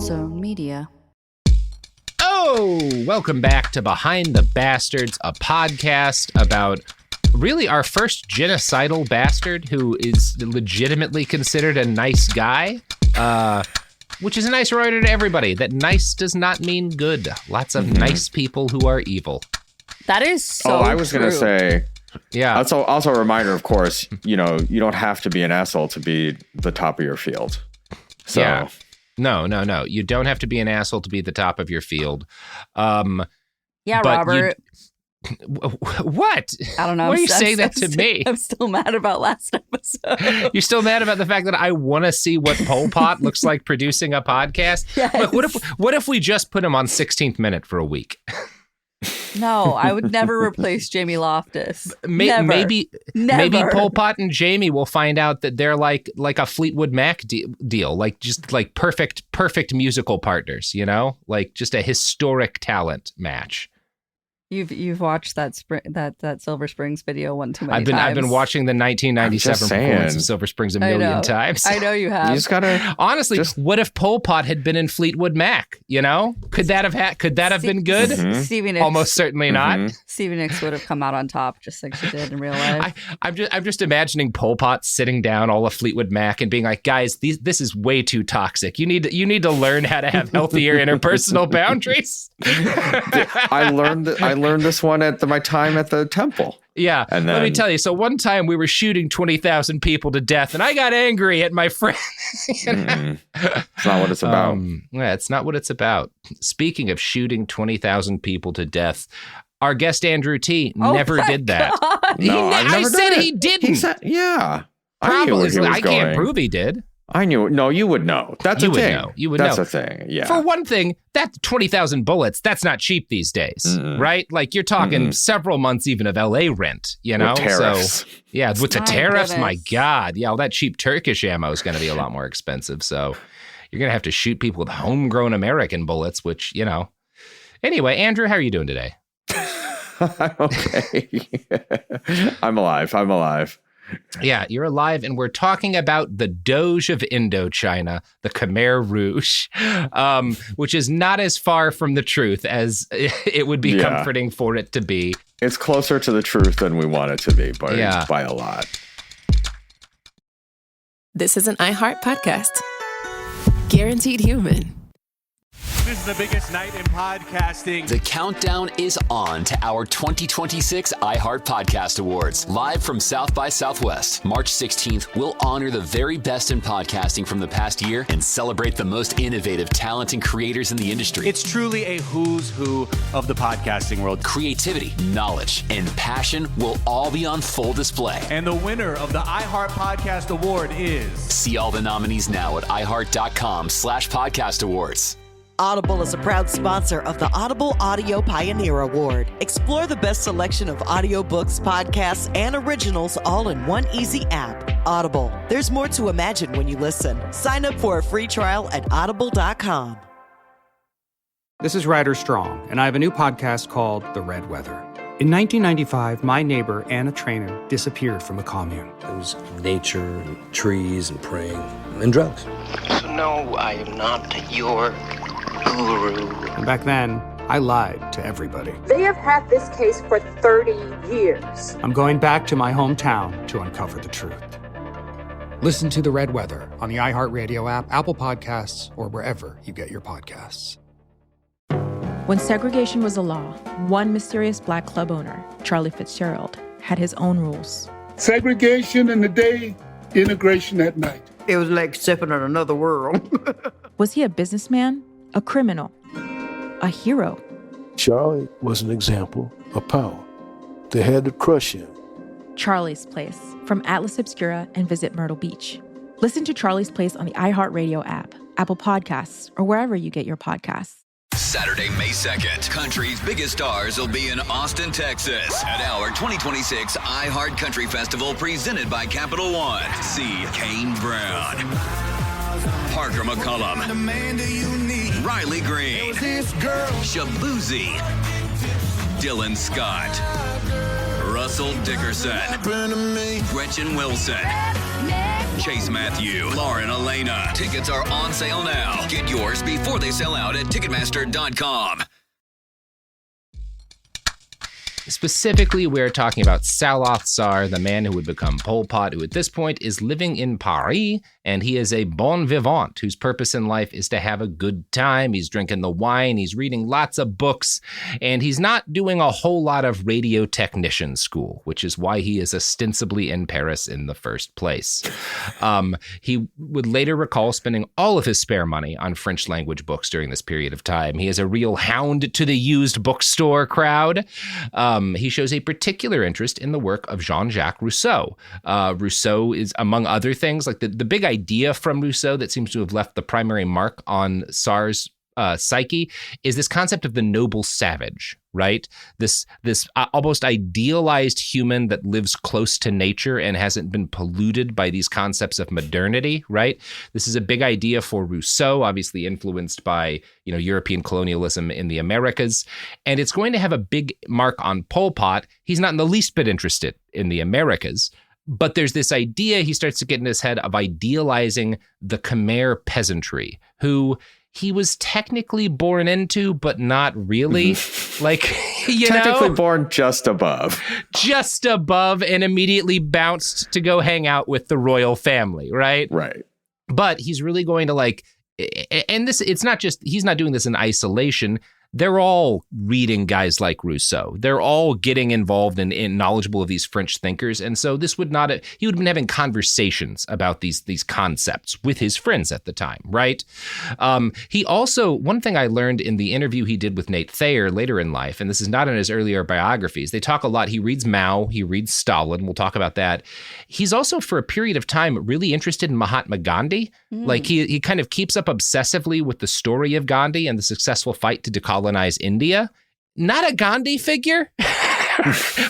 Zone Media. Oh, welcome back to Behind the Bastards, a podcast about really our first genocidal bastard who is legitimately considered a nice guy, which is a nice reminder to everybody that nice does not mean good. Lots of nice people who are evil. That is so I was going to say, yeah. Also a reminder, of course, you don't have to be an asshole to be the top of your field. So. Yeah. No. You don't have to be an asshole to be at the top of your field. Yeah, Robert. What? I don't know. Why are you saying that to me? I'm still mad about last episode. You're still mad about the fact that I want to see what Pol Pot looks like producing a podcast? Yes. Look, what if we just put him on 16th Minute for a week? No, I would never replace Jamie Loftus. Never. Maybe Pol Pot and Jamie will find out that they're like a Fleetwood Mac deal, like just like perfect musical partners, like just a historic talent match. You've watched that Silver Springs video one too many times. I've been watching the 1997 performance of Silver Springs a million times. I know you have. You just gotta honestly. What if Pol Pot had been in Fleetwood Mac? Could that have been good? Mm-hmm. Stevie Nicks, almost certainly not. Stevie Nicks would have come out on top, just like she did in real life. I'm just imagining Pol Pot sitting down all of Fleetwood Mac and being like, guys, this is way too toxic. You need to learn how to have healthier interpersonal boundaries. I learned this one at my time at the temple. Yeah, and then, let me tell you. So one time we were shooting 20,000 people to death, and I got angry at my friend. It's not what it's about. Yeah, it's not what it's about. Speaking of shooting 20,000 people to death, our guest Andrew T never did that. No, I said he didn't. He said, yeah, probably. I can't prove he did. I knew. No, you would know. That's a thing. You would know. That's a thing. Yeah. For one thing, that 20,000 bullets, that's not cheap these days, right? Like you're talking several months even of LA rent, With tariffs. So, yeah, with the tariffs, my God. Yeah, all that cheap Turkish ammo is going to be a lot more expensive. So you're going to have to shoot people with homegrown American bullets, which, Anyway, Andrew, how are you doing today? I'm okay. I'm alive. Yeah, you're alive, and we're talking about the Doge of Indochina, the Khmer Rouge, which is not as far from the truth as it would be comforting for it to be. It's closer to the truth than we want it to be, but by a lot. This is an iHeart podcast. Guaranteed human. This is the biggest night in podcasting. The countdown is on to our 2026 iHeart Podcast Awards. Live from South by Southwest, March 16th, we'll honor the very best in podcasting from the past year and celebrate the most innovative talent and creators in the industry. It's truly a who's who of the podcasting world. Creativity, knowledge, and passion will all be on full display. And the winner of the iHeart Podcast Award is... See all the nominees now at iHeart.com/podcast awards. Audible is a proud sponsor of the Audible Audio Pioneer Award. Explore the best selection of audiobooks, podcasts, and originals all in one easy app. Audible. There's more to imagine when you listen. Sign up for a free trial at audible.com. This is Ryder Strong, and I have a new podcast called The Red Weather. In 1995, my neighbor, Anna Trainer, disappeared from a commune. It was nature and trees and praying and drugs. So no, I am not your guru. And back then, I lied to everybody. They have had this case for 30 years. I'm going back to my hometown to uncover the truth. Listen to The Red Weather on the iHeartRadio app, Apple Podcasts, or wherever you get your podcasts. When segregation was a law, one mysterious black club owner, Charlie Fitzgerald, had his own rules. Segregation in the day, integration at night. It was like stepping in another world. Was he a businessman? A criminal? A hero? Charlie was an example of power. They had to crush him. Charlie's Place, from Atlas Obscura and Visit Myrtle Beach. Listen to Charlie's Place on the iHeartRadio app, Apple Podcasts, or wherever you get your podcasts. Saturday, May 2nd, country's biggest stars will be in Austin, Texas at our 2026 iHeart Country Festival presented by Capital One. See Kane Brown, Parker McCullum, Riley Green, Shabuzi, Dylan Scott, Russell Dickerson, Gretchen Wilson, Chase Matthew, Lauren Elena. Tickets are on sale now. Get yours before they sell out at Ticketmaster.com. Specifically, we're talking about Saloth Tsar, the man who would become Pol Pot, who at this point is living in Paris, and he is a bon vivant whose purpose in life is to have a good time. He's drinking the wine, he's reading lots of books, and he's not doing a whole lot of radio technician school, which is why he is ostensibly in Paris in the first place. He would later recall spending all of his spare money on French language books during this period of time. He is a real hound to the used bookstore crowd. He shows a particular interest in the work of Jean-Jacques Rousseau. Rousseau is, among other things, like the big idea from Rousseau that seems to have left the primary mark on Tsar's psyche is this concept of the noble savage, right? This almost idealized human that lives close to nature and hasn't been polluted by these concepts of modernity, right? This is a big idea for Rousseau, obviously influenced by, European colonialism in the Americas. And it's going to have a big mark on Pol Pot. He's not in the least bit interested in the Americas. But there's this idea he starts to get in his head of idealizing the Khmer peasantry, who he was technically born into, but not really. Like, technically born just above, and immediately bounced to go hang out with the royal family, right? Right. But he's really going to and it's not just, he's not doing this in isolation. They're all reading guys like Rousseau. They're all getting involved and knowledgeable of these French thinkers. And so this would not, he would have been having conversations about these concepts with his friends at the time, right? He also, one thing I learned in the interview he did with Nate Thayer later in life, and this is not in his earlier biographies, they talk a lot, he reads Mao, he reads Stalin, we'll talk about that. He's also, for a period of time, really interested in Mahatma Gandhi. Like he kind of keeps up obsessively with the story of Gandhi and the successful fight to decolonize India. Not a Gandhi figure,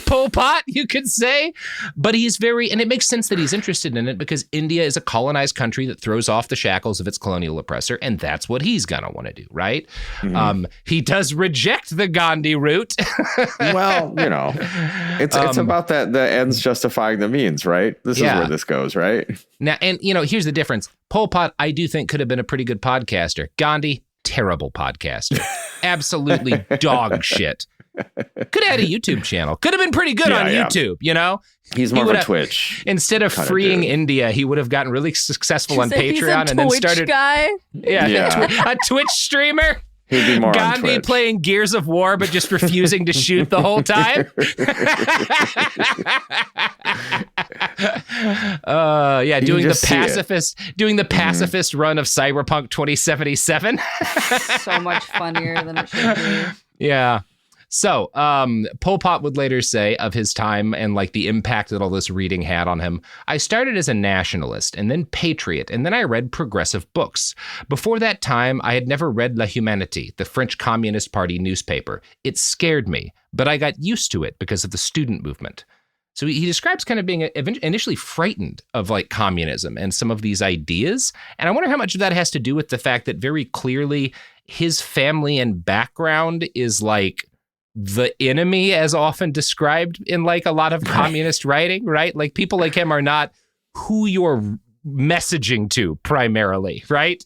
Pol Pot, you could say, but he's and it makes sense that he's interested in it because India is a colonized country that throws off the shackles of its colonial oppressor, and that's what he's going to want to do, right? Mm-hmm. He does reject the Gandhi route. Well, it's about that, the ends justifying the means, right? This is where this goes, right? Now, and here's the difference. Pol Pot, I do think, could have been a pretty good podcaster. Gandhi, terrible podcaster. Absolutely dog shit. Could have had a YouTube channel. Could have been pretty good on YouTube, He's more of a Twitch. Instead of freeing India, he would have gotten really successful on Patreon and then started guy. A Twitch streamer. He'd be more Gandhi on Twitch. Playing Gears of War, but just refusing to shoot the whole time. Doing the pacifist run of Cyberpunk 2077. So much funnier than it should be. Yeah. So, Pol Pot would later say of his time and the impact that all this reading had on him, I started as a nationalist and then patriot, and then I read progressive books. Before that time, I had never read La Humanité, the French Communist Party newspaper. It scared me, but I got used to it because of the student movement. So he describes kind of being initially frightened of communism and some of these ideas. And I wonder how much of that has to do with the fact that very clearly his family and background is the enemy as often described in a lot of communist writing, right? People like him are not who you're messaging to primarily, right?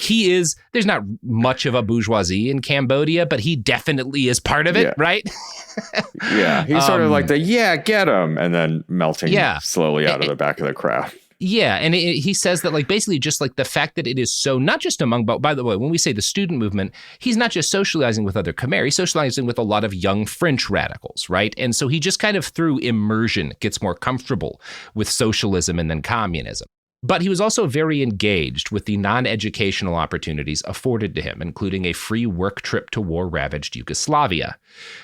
He is, there's not much of a bourgeoisie in Cambodia, but he definitely is part of it, right? He's sort of get him, and then melting slowly out of the back of the crowd. Yeah, and he says that basically just the fact that it is so, not just among, but by the way, when we say the student movement, he's not just socializing with other Khmer, he's socializing with a lot of young French radicals, right? And so he just kind of through immersion gets more comfortable with socialism and then communism. But he was also very engaged with the non-educational opportunities afforded to him, including a free work trip to war-ravaged Yugoslavia.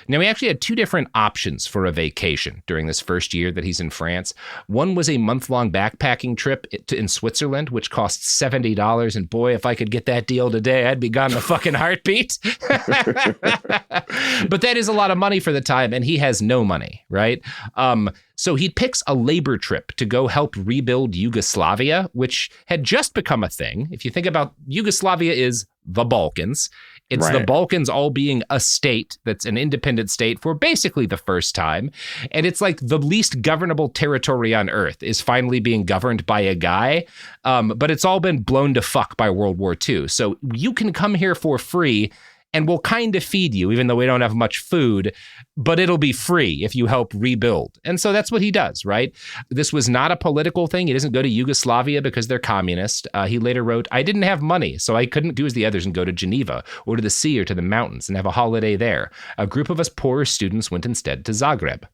Now, he actually had two different options for a vacation during this first year that he's in France. One was a month-long backpacking trip in Switzerland, which cost $70. And boy, if I could get that deal today, I'd be gone in a fucking heartbeat. But that is a lot of money for the time, and he has no money, right? So he picks a labor trip to go help rebuild Yugoslavia, which had just become a thing. If you think about Yugoslavia is the Balkans. It's the Balkans all being a state that's an independent state for basically the first time. And it's like the least governable territory on earth is finally being governed by a guy. But it's all been blown to fuck by World War II. So you can come here for free and we'll kind of feed you, even though we don't have much food, but it'll be free if you help rebuild. And so that's what he does, right? This was not a political thing. He doesn't go to Yugoslavia because they're communist. He later wrote, I didn't have money, so I couldn't do as the others and go to Geneva or to the sea or to the mountains and have a holiday there. A group of us poorer students went instead to Zagreb.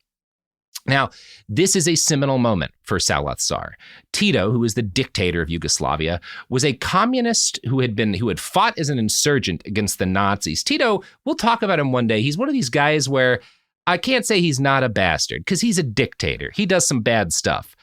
Now, this is a seminal moment for Salazar. Tito, who was the dictator of Yugoslavia, was a communist who had fought as an insurgent against the Nazis. Tito, we'll talk about him one day. He's one of these guys where I can't say he's not a bastard because he's a dictator. He does some bad stuff.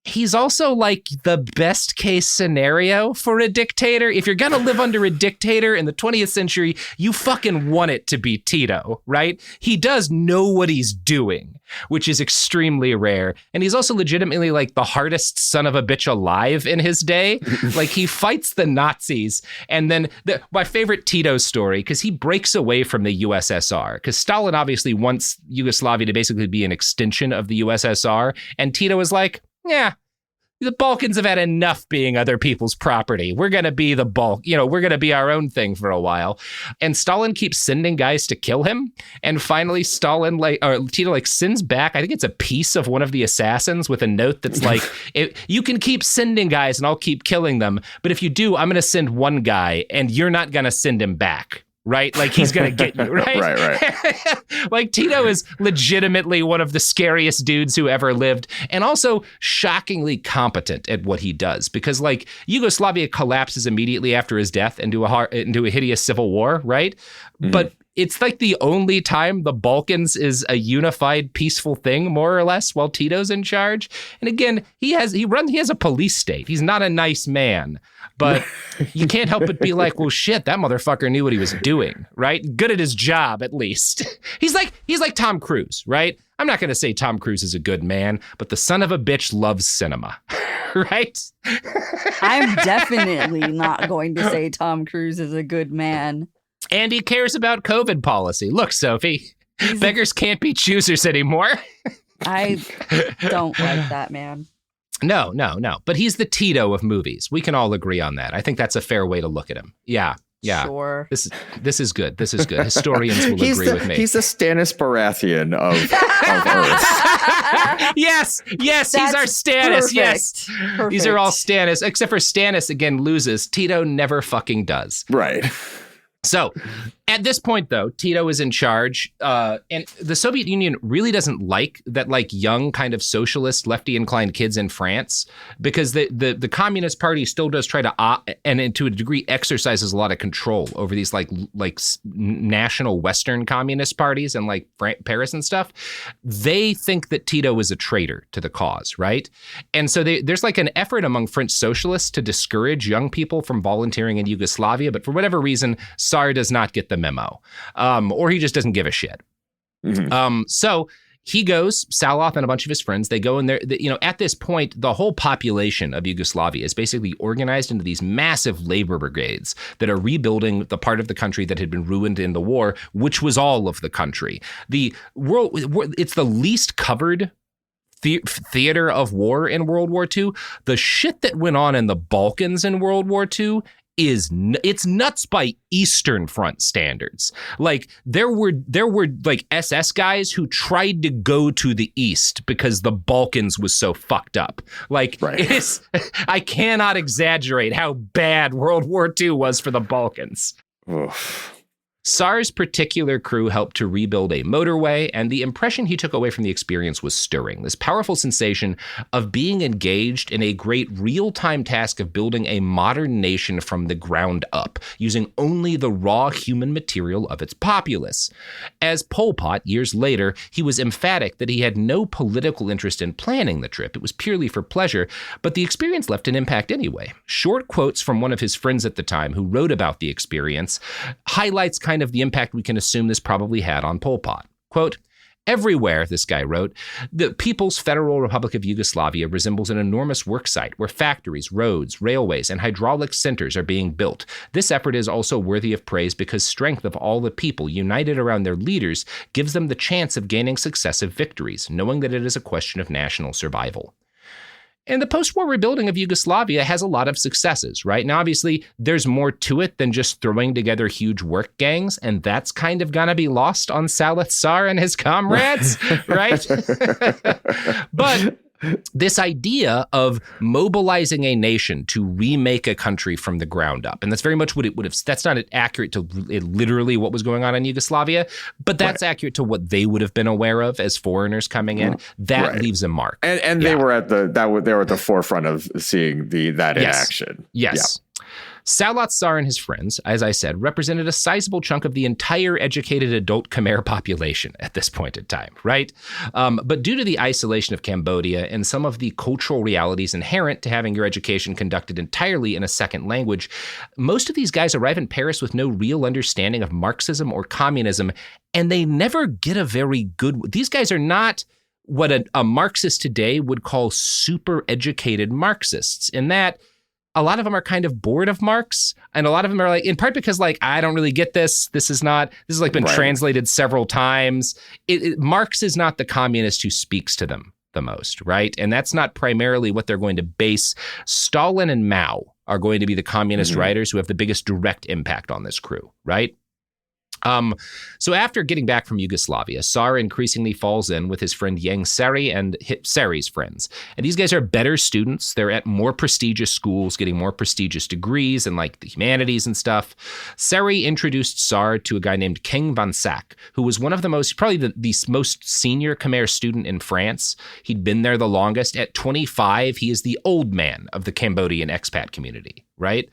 He's also like the best case scenario for a dictator. If you're going to live under a dictator in the 20th century, you fucking want it to be Tito, right? He does know what he's doing, which is extremely rare. And he's also legitimately like the hardest son of a bitch alive in his day. Like he fights the Nazis. And then my favorite Tito story, because he breaks away from the USSR, because Stalin obviously wants Yugoslavia to basically be an extension of the USSR. And Tito is like, yeah, the Balkans have had enough being other people's property. We're going to be the we're going to be our own thing for a while. And Stalin keeps sending guys to kill him. And finally, Tito sends back, I think it's a piece of one of the assassins with a note that's like, you can keep sending guys and I'll keep killing them. But if you do, I'm going to send one guy and you're not going to send him back. Right? Like he's going to get you, right? right. Like Tito is legitimately one of the scariest dudes who ever lived and also shockingly competent at what he does because like Yugoslavia collapses immediately after his death into a hideous civil war, right? Mm-hmm. But it's like the only time the Balkans is a unified, peaceful thing, more or less, while Tito's in charge. And again, he has a police state. He's not a nice man, but you can't help but be like, well, shit, that motherfucker knew what he was doing, right? Good at his job, at least. He's like Tom Cruise, right? I'm not going to say Tom Cruise is a good man, but the son of a bitch loves cinema, right? I'm definitely not going to say Tom Cruise is a good man. And he cares about COVID policy. Look, Sophie, beggars can't be choosers anymore. I don't like that man. No. But he's the Tito of movies. We can all agree on that. I think that's a fair way to look at him. Yeah. Sure. This is good. This is good. Historians will agree with me. He's the Stannis Baratheon of Earth. Yes, he's our Stannis. Perfect. Yes. Perfect. These are all Stannis, except for Stannis again loses. Tito never fucking does. Right. So at this point, though, Tito is in charge, and the Soviet Union really doesn't like that, like young kind of socialist, lefty inclined kids in France, because the Communist Party still does try to, and to a degree, exercises a lot of control over these like national Western communist parties and like Paris and stuff. They think that Tito is a traitor to the cause, right? And so there's like an effort among French socialists to discourage young people from volunteering in Yugoslavia, but for whatever reason, Tsar does not get the memo, or he just doesn't give a shit. Mm-hmm. So he goes, Saloth and a bunch of his friends, they go in there. At this point, the whole population of Yugoslavia is basically organized into these massive labor brigades that are rebuilding the part of the country that had been ruined in the war, which was all of the country. It's the least covered theater of war in World War II. The shit that went on in the Balkans in World War II it's nuts by Eastern Front standards. Like there were like SS guys who tried to go to the East because the Balkans was so fucked up. Like right. I cannot exaggerate how bad World War II was for the Balkans. Oof. Tsar's particular crew helped to rebuild a motorway, and the impression he took away from the experience was stirring. This powerful sensation of being engaged in a great real-time task of building a modern nation from the ground up, using only the raw human material of its populace. As Pol Pot, years later, he was emphatic that he had no political interest in planning the trip. It was purely for pleasure, but the experience left an impact anyway. Short quotes from one of his friends at the time who wrote about the experience highlights kind of the impact we can assume this probably had on Pol Pot. Quote, Everywhere, this guy wrote, the People's Federal Republic of Yugoslavia resembles an enormous worksite where factories, roads, railways, and hydraulic centers are being built. This effort is also worthy of praise because strength of all the people united around their leaders gives them the chance of gaining successive victories, knowing that it is a question of national survival. And the post-war rebuilding of Yugoslavia has a lot of successes, right? Now, obviously, there's more to it than just throwing together huge work gangs, and that's kind of gonna be lost on Salih Sar and his comrades, right? But this idea of mobilizing a nation to remake a country from the ground up, and that's very much what it would have, that's not accurate to literally what was going on in Yugoslavia, but that's accurate to what they would have been aware of as foreigners coming in. That leaves a mark. And they were at the forefront of seeing that in action. Yes. Salih Sar and his friends, as I said, represented a sizable chunk of the entire educated adult Khmer population at this point in time, right? But due to the isolation of Cambodia and some of the cultural realities inherent to having your education conducted entirely in a second language, most of these guys arrive in Paris with no real understanding of Marxism or communism, and they never get a very good... These guys are not what a Marxist today would call super educated Marxists, in that a lot of them are kind of bored of Marx, and a lot of them are like, in part because like, I don't really get this. This has like been translated several times. Marx is not the communist who speaks to them the most, right? And that's not primarily what they're going to base. Stalin and Mao are going to be the communist writers who have the biggest direct impact on this crew, right? So after getting back from Yugoslavia, Sar increasingly falls in with his friend Yang Seri and Seri's friends. And these guys are better students. They're at more prestigious schools, getting more prestigious degrees in like the humanities and stuff. Seri introduced Sar to a guy named King van Sack, who was one of the probably the most senior Khmer student in France. He'd been there the longest. At 25, he is the old man of the Cambodian expat community, right?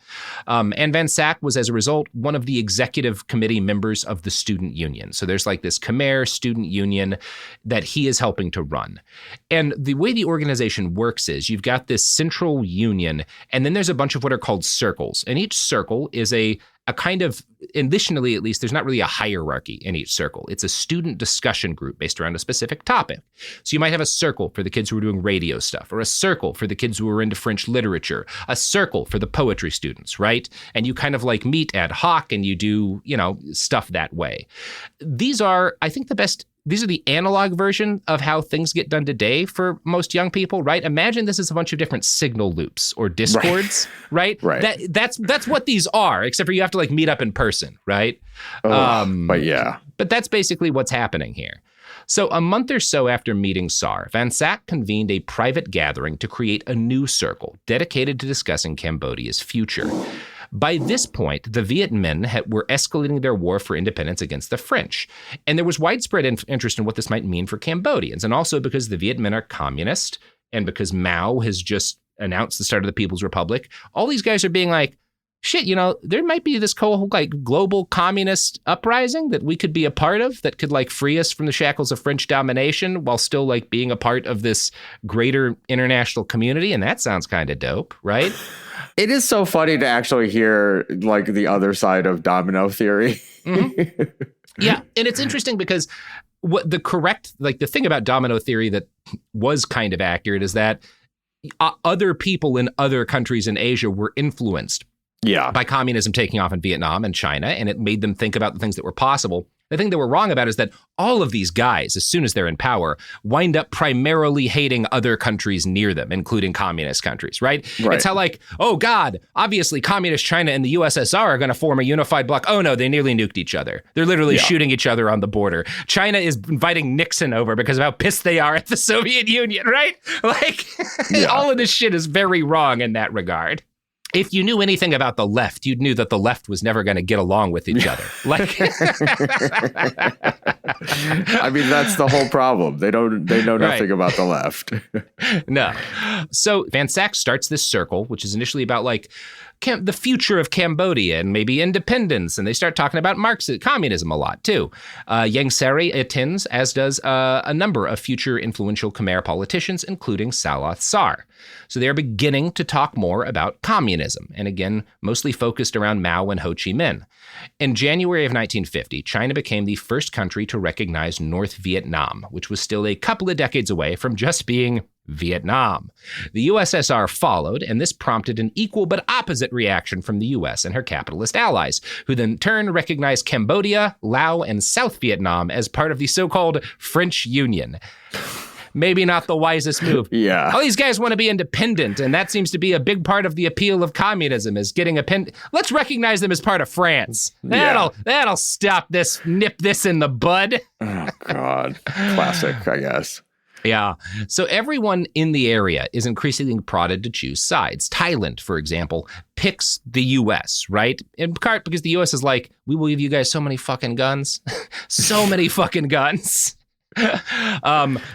And Van Sack was, as a result, one of the executive committee members of the student union. So there's like this Khmer student union that he is helping to run. And the way the organization works is you've got this central union, and then there's a bunch of what are called circles. And each circle is a kind of, additionally at least, there's not really a hierarchy in each circle. It's a student discussion group based around a specific topic. So you might have a circle for the kids who are doing radio stuff, or a circle for the kids who are into French literature, a circle for the poetry students, right? And you kind of like meet ad hoc and you do, stuff that way. These are, I think, these are the analog version of how things get done today for most young people, right? Imagine this is a bunch of different signal loops or discords, right? Right. That's what these are, except for you have to like meet up in person, right? But yeah. But that's basically what's happening here. So a month or so after meeting Sar, Van Sack convened a private gathering to create a new circle dedicated to discussing Cambodia's future. By this point, the Viet Minh were escalating their war for independence against the French. And there was widespread interest in what this might mean for Cambodians. And also because the Viet Minh are communist, and because Mao has just announced the start of the People's Republic, all these guys are being like, shit, there might be this global communist uprising that we could be a part of that could like free us from the shackles of French domination while still like being a part of this greater international community. And that sounds kind of dope, right? It is so funny to actually hear like the other side of domino theory. Mm-hmm. Yeah. And it's interesting because the thing about domino theory that was kind of accurate is that other people in other countries in Asia were influenced by communism taking off in Vietnam and China, and it made them think about the things that were possible. The thing that we're wrong about is that all of these guys, as soon as they're in power, wind up primarily hating other countries near them, including communist countries, right? It's how like, oh God, obviously communist China and the USSR are going to form a unified bloc. Oh no, they nearly nuked each other. They're literally shooting each other on the border. China is inviting Nixon over because of how pissed they are at the Soviet Union, right? Like, all of this shit is very wrong in that regard. If you knew anything about the left, you'd knew that the left was never going to get along with each other. Like, I mean, that's the whole problem. They know nothing about the left. No. So Van Sack starts this circle, which is initially about like the future of Cambodia and maybe independence. And they start talking about Marxism, communism a lot, too. Yang Sari attends, as does a number of future influential Khmer politicians, including Saloth Sar. So they're beginning to talk more about communism, and again, mostly focused around Mao and Ho Chi Minh. In January of 1950, China became the first country to recognize North Vietnam, which was still a couple of decades away from just being Vietnam. The USSR followed, and this prompted an equal but opposite reaction from the US and her capitalist allies, who then in turn recognized Cambodia, Laos, and South Vietnam as part of the so-called French Union. Maybe not the wisest move. Yeah. All these guys want to be independent, and that seems to be a big part of the appeal of communism, is getting let's recognize them as part of France. That'll stop this, nip this in the bud. Oh, God. Classic, I guess. Yeah. So everyone in the area is increasingly prodded to choose sides. Thailand, for example, picks the U.S., right? In part because the U.S. is like, we will give you guys so many fucking guns. So many fucking guns.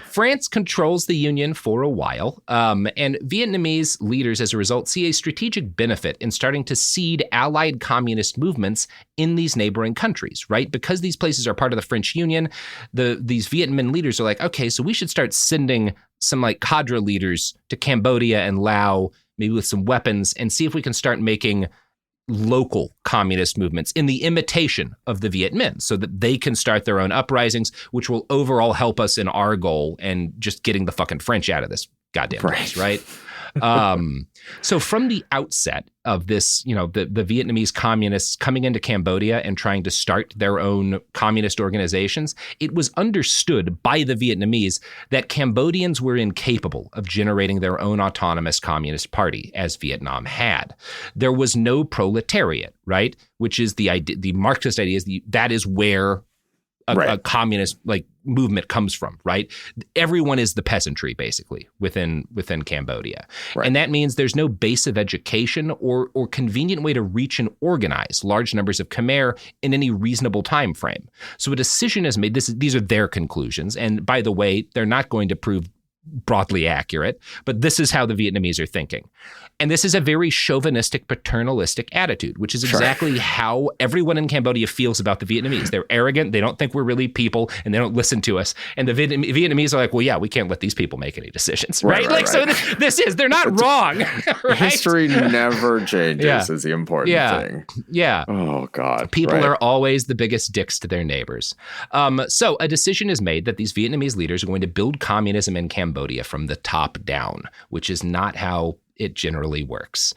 France controls the Union for a while, and Vietnamese leaders, as a result, see a strategic benefit in starting to seed allied communist movements in these neighboring countries, right? Because these places are part of the French Union, these Viet Minh leaders are like, okay, so we should start sending some like cadre leaders to Cambodia and Laos, maybe with some weapons, and see if we can start making local communist movements in the imitation of the Viet Minh so that they can start their own uprisings, which will overall help us in our goal and just getting the fucking French out of this goddamn place, right? So from the outset of this, the Vietnamese communists coming into Cambodia and trying to start their own communist organizations, it was understood by the Vietnamese that Cambodians were incapable of generating their own autonomous communist party, as Vietnam had. There was no proletariat, right? Which is the Marxist idea is that is where a communist movement comes from, right? Everyone is the peasantry, basically, within Cambodia. Right. And that means there's no base of education or convenient way to reach and organize large numbers of Khmer in any reasonable time frame. So a decision is made. These are their conclusions. And by the way, they're not going to prove broadly accurate, but this is how the Vietnamese are thinking. And this is a very chauvinistic, paternalistic attitude, which is exactly how everyone in Cambodia feels about the Vietnamese. They're arrogant, they don't think we're really people, and they don't listen to us. And the Vietnamese are like, well, yeah, we can't let these people make any decisions, right? So they're not wrong. Right? History never changes is the important thing. Yeah. Oh, God. People are always the biggest dicks to their neighbors. So a decision is made that these Vietnamese leaders are going to build communism in Cambodia from the top down, which is not how it generally works.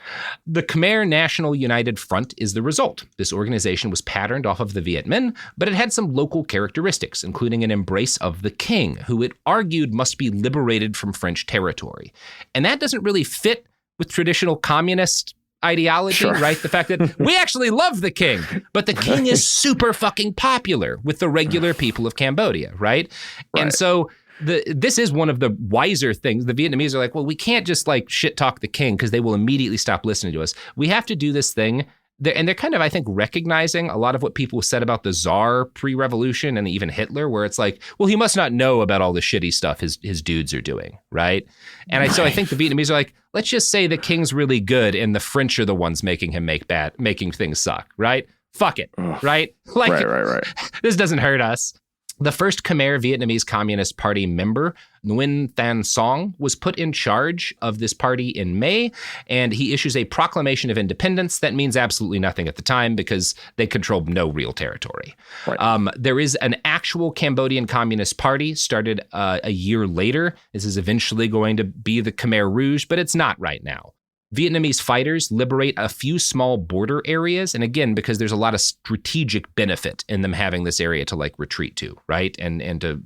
The Khmer National United Front is the result. This organization was patterned off of the Viet Minh, but it had some local characteristics, including an embrace of the king, who it argued must be liberated from French territory. And that doesn't really fit with traditional communist ideology, right? The fact that we actually love the king, but the king is super fucking popular with the regular people of Cambodia, right? And so this is one of the wiser things. The Vietnamese are like, well, we can't just shit talk the king because they will immediately stop listening to us. We have to do this thing. And they're kind of, I think, recognizing a lot of what people said about the Tsar pre-revolution and even Hitler, where it's like, well, he must not know about all the shitty stuff his dudes are doing, right? And so I think the Vietnamese are like, let's just say the king's really good and the French are the ones making him making things suck, right? Fuck it, right? Right. This doesn't hurt us. The first Khmer Vietnamese Communist Party member, Nguyen Thanh Song, was put in charge of this party in May, and he issues a proclamation of independence that means absolutely nothing at the time because they control no real territory. Right. There is an actual Cambodian Communist Party started a year later. This is eventually going to be the Khmer Rouge, but it's not right now. Vietnamese fighters liberate a few small border areas. And again, because there's a lot of strategic benefit in them having this area to retreat to, right? And to,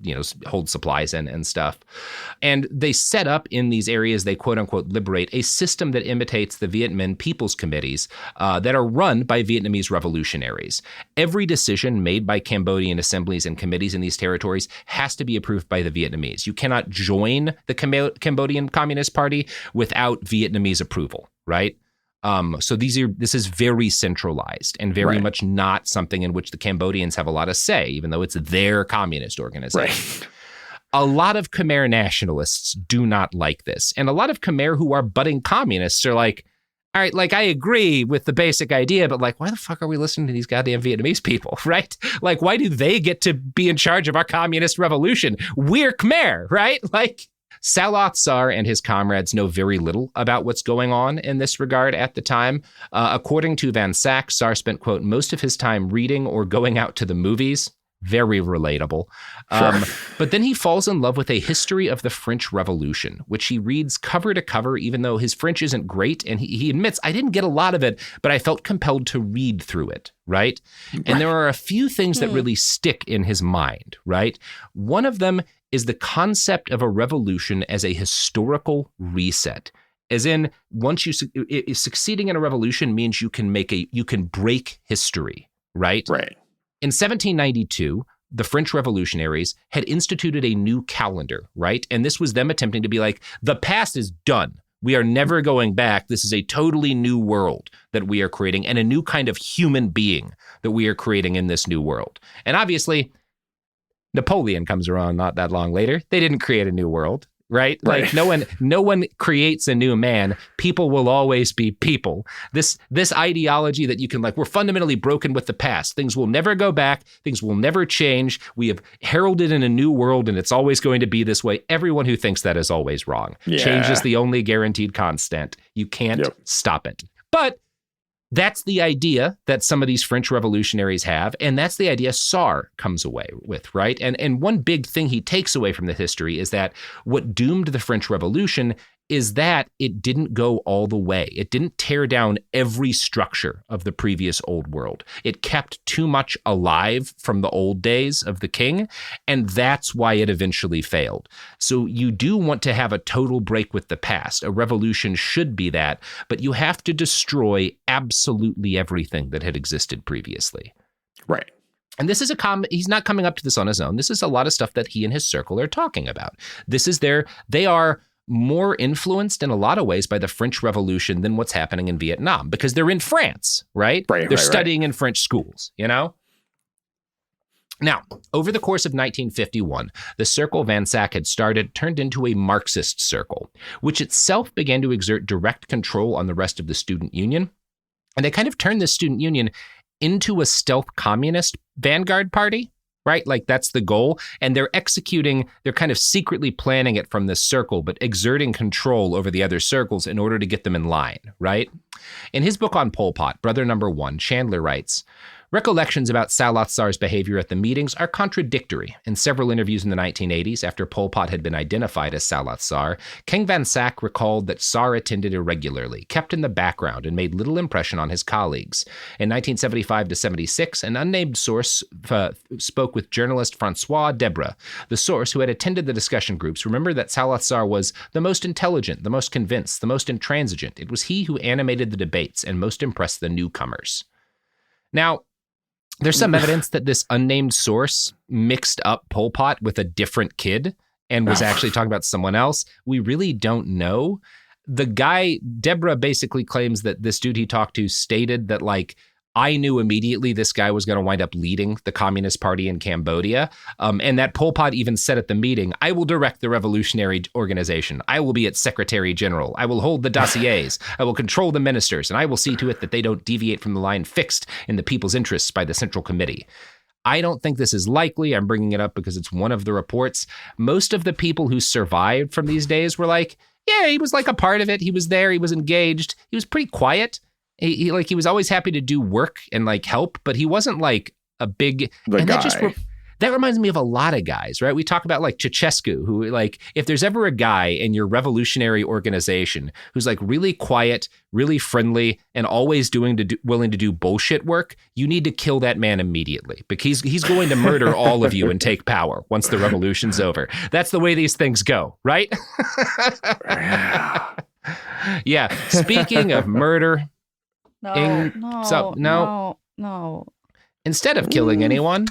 hold supplies and stuff. And they set up in these areas, they quote unquote liberate a system that imitates the Viet Minh People's Committees that are run by Vietnamese revolutionaries. Every decision made by Cambodian assemblies and committees in these territories has to be approved by the Vietnamese. You cannot join the Cambodian Communist Party without Vietnamese approval. Right. So this is very centralized and very much not something in which the Cambodians have a lot of say, even though it's their communist organization. Right. A lot of Khmer nationalists do not like this. And a lot of Khmer who are budding communists are like, all right, like I agree with the basic idea, but like, why the fuck are we listening to these goddamn Vietnamese people, right? Like, why do they get to be in charge of our communist revolution? We're Khmer, right? Like, Saloth Sar and his comrades know very little about what's going on in this regard at the time. According to Van Sack, Sar spent, quote, most of his time reading or going out to the movies. Very relatable. Sure. But then he falls in love with a history of the French Revolution, which he reads cover to cover, even though his French isn't great. And he admits, I didn't get a lot of it, but I felt compelled to read through it, right? And there are a few things that really stick in his mind, right? One of them is the concept of a revolution as a historical reset. As in, once succeeding in a revolution means you can break history, right? Right. In 1792, the French revolutionaries had instituted a new calendar, right? And this was them attempting to be like, the past is done. We are never going back. This is a totally new world that we are creating and a new kind of human being that we are creating in this new world. And obviously, Napoleon comes around not that long later. They didn't create a new world. Right? Like no one creates a new man. People will always be people. This ideology that you can like, we're fundamentally broken with the past. Things will never go back. Things will never change. We have heralded in a new world and it's always going to be this way. Everyone who thinks that is always wrong. Yeah. Change is the only guaranteed constant. You can't stop it. But that's the idea that some of these French revolutionaries have, and that's the idea Sar comes away with, right? And one big thing he takes away from the history is that what doomed the French Revolution is that it didn't go all the way. It didn't tear down every structure of the previous old world. It kept too much alive from the old days of the king, and that's why it eventually failed. So you do want to have a total break with the past. A revolution should be that, but you have to destroy absolutely everything that had existed previously. Right. And this is he's not coming up to this on his own. This is a lot of stuff that he and his circle are talking about. They are more influenced in a lot of ways by the French Revolution than what's happening in Vietnam because they're in France, right? They're studying in French schools, you know? Now, over the course of 1951, the circle Van Sack had started turned into a Marxist circle, which itself began to exert direct control on the rest of the student union. And they kind of turned this student union into a stealth communist vanguard party. Right? Like that's the goal. And they're kind of secretly planning it from this circle, but exerting control over the other circles in order to get them in line, right? In his book on Pol Pot, Brother Number 1, Chandler writes, recollections about Saloth Sar's behavior at the meetings are contradictory. In several interviews in the 1980s, after Pol Pot had been identified as Saloth Sar, King Van Sack recalled that Sar attended irregularly, kept in the background, and made little impression on his colleagues. In 1975 to 76, an unnamed source spoke with journalist Francois Debre. The source, who had attended the discussion groups, remembered that Saloth Sar was the most intelligent, the most convinced, the most intransigent. It was he who animated the debates and most impressed the newcomers. Now, there's some evidence that this unnamed source mixed up Pol Pot with a different kid and was actually talking about someone else. We really don't know. The guy, Deborah, basically claims that this dude he talked to stated that, like, I knew immediately this guy was going to wind up leading the Communist Party in Cambodia. And that Pol Pot even said at the meeting, I will direct the revolutionary organization. I will be its secretary general. I will hold the dossiers. I will control the ministers. And I will see to it that they don't deviate from the line fixed in the people's interests by the Central Committee. I don't think this is likely. I'm bringing it up because it's one of the reports. Most of the people who survived from these days were like, yeah, he was like a part of it. He was there. He was engaged. He was pretty quiet. He was always happy to do work and like help, but he wasn't like a big guy. That reminds me of a lot of guys, right? We talk about like Ceausescu, who like, if there's ever a guy in your revolutionary organization who's like really quiet, really friendly, and always willing to do bullshit work, you need to kill that man immediately because he's going to murder all of you and take power once the revolution's over. That's the way these things go, right? Yeah. Speaking of murder. No. Instead of killing anyone,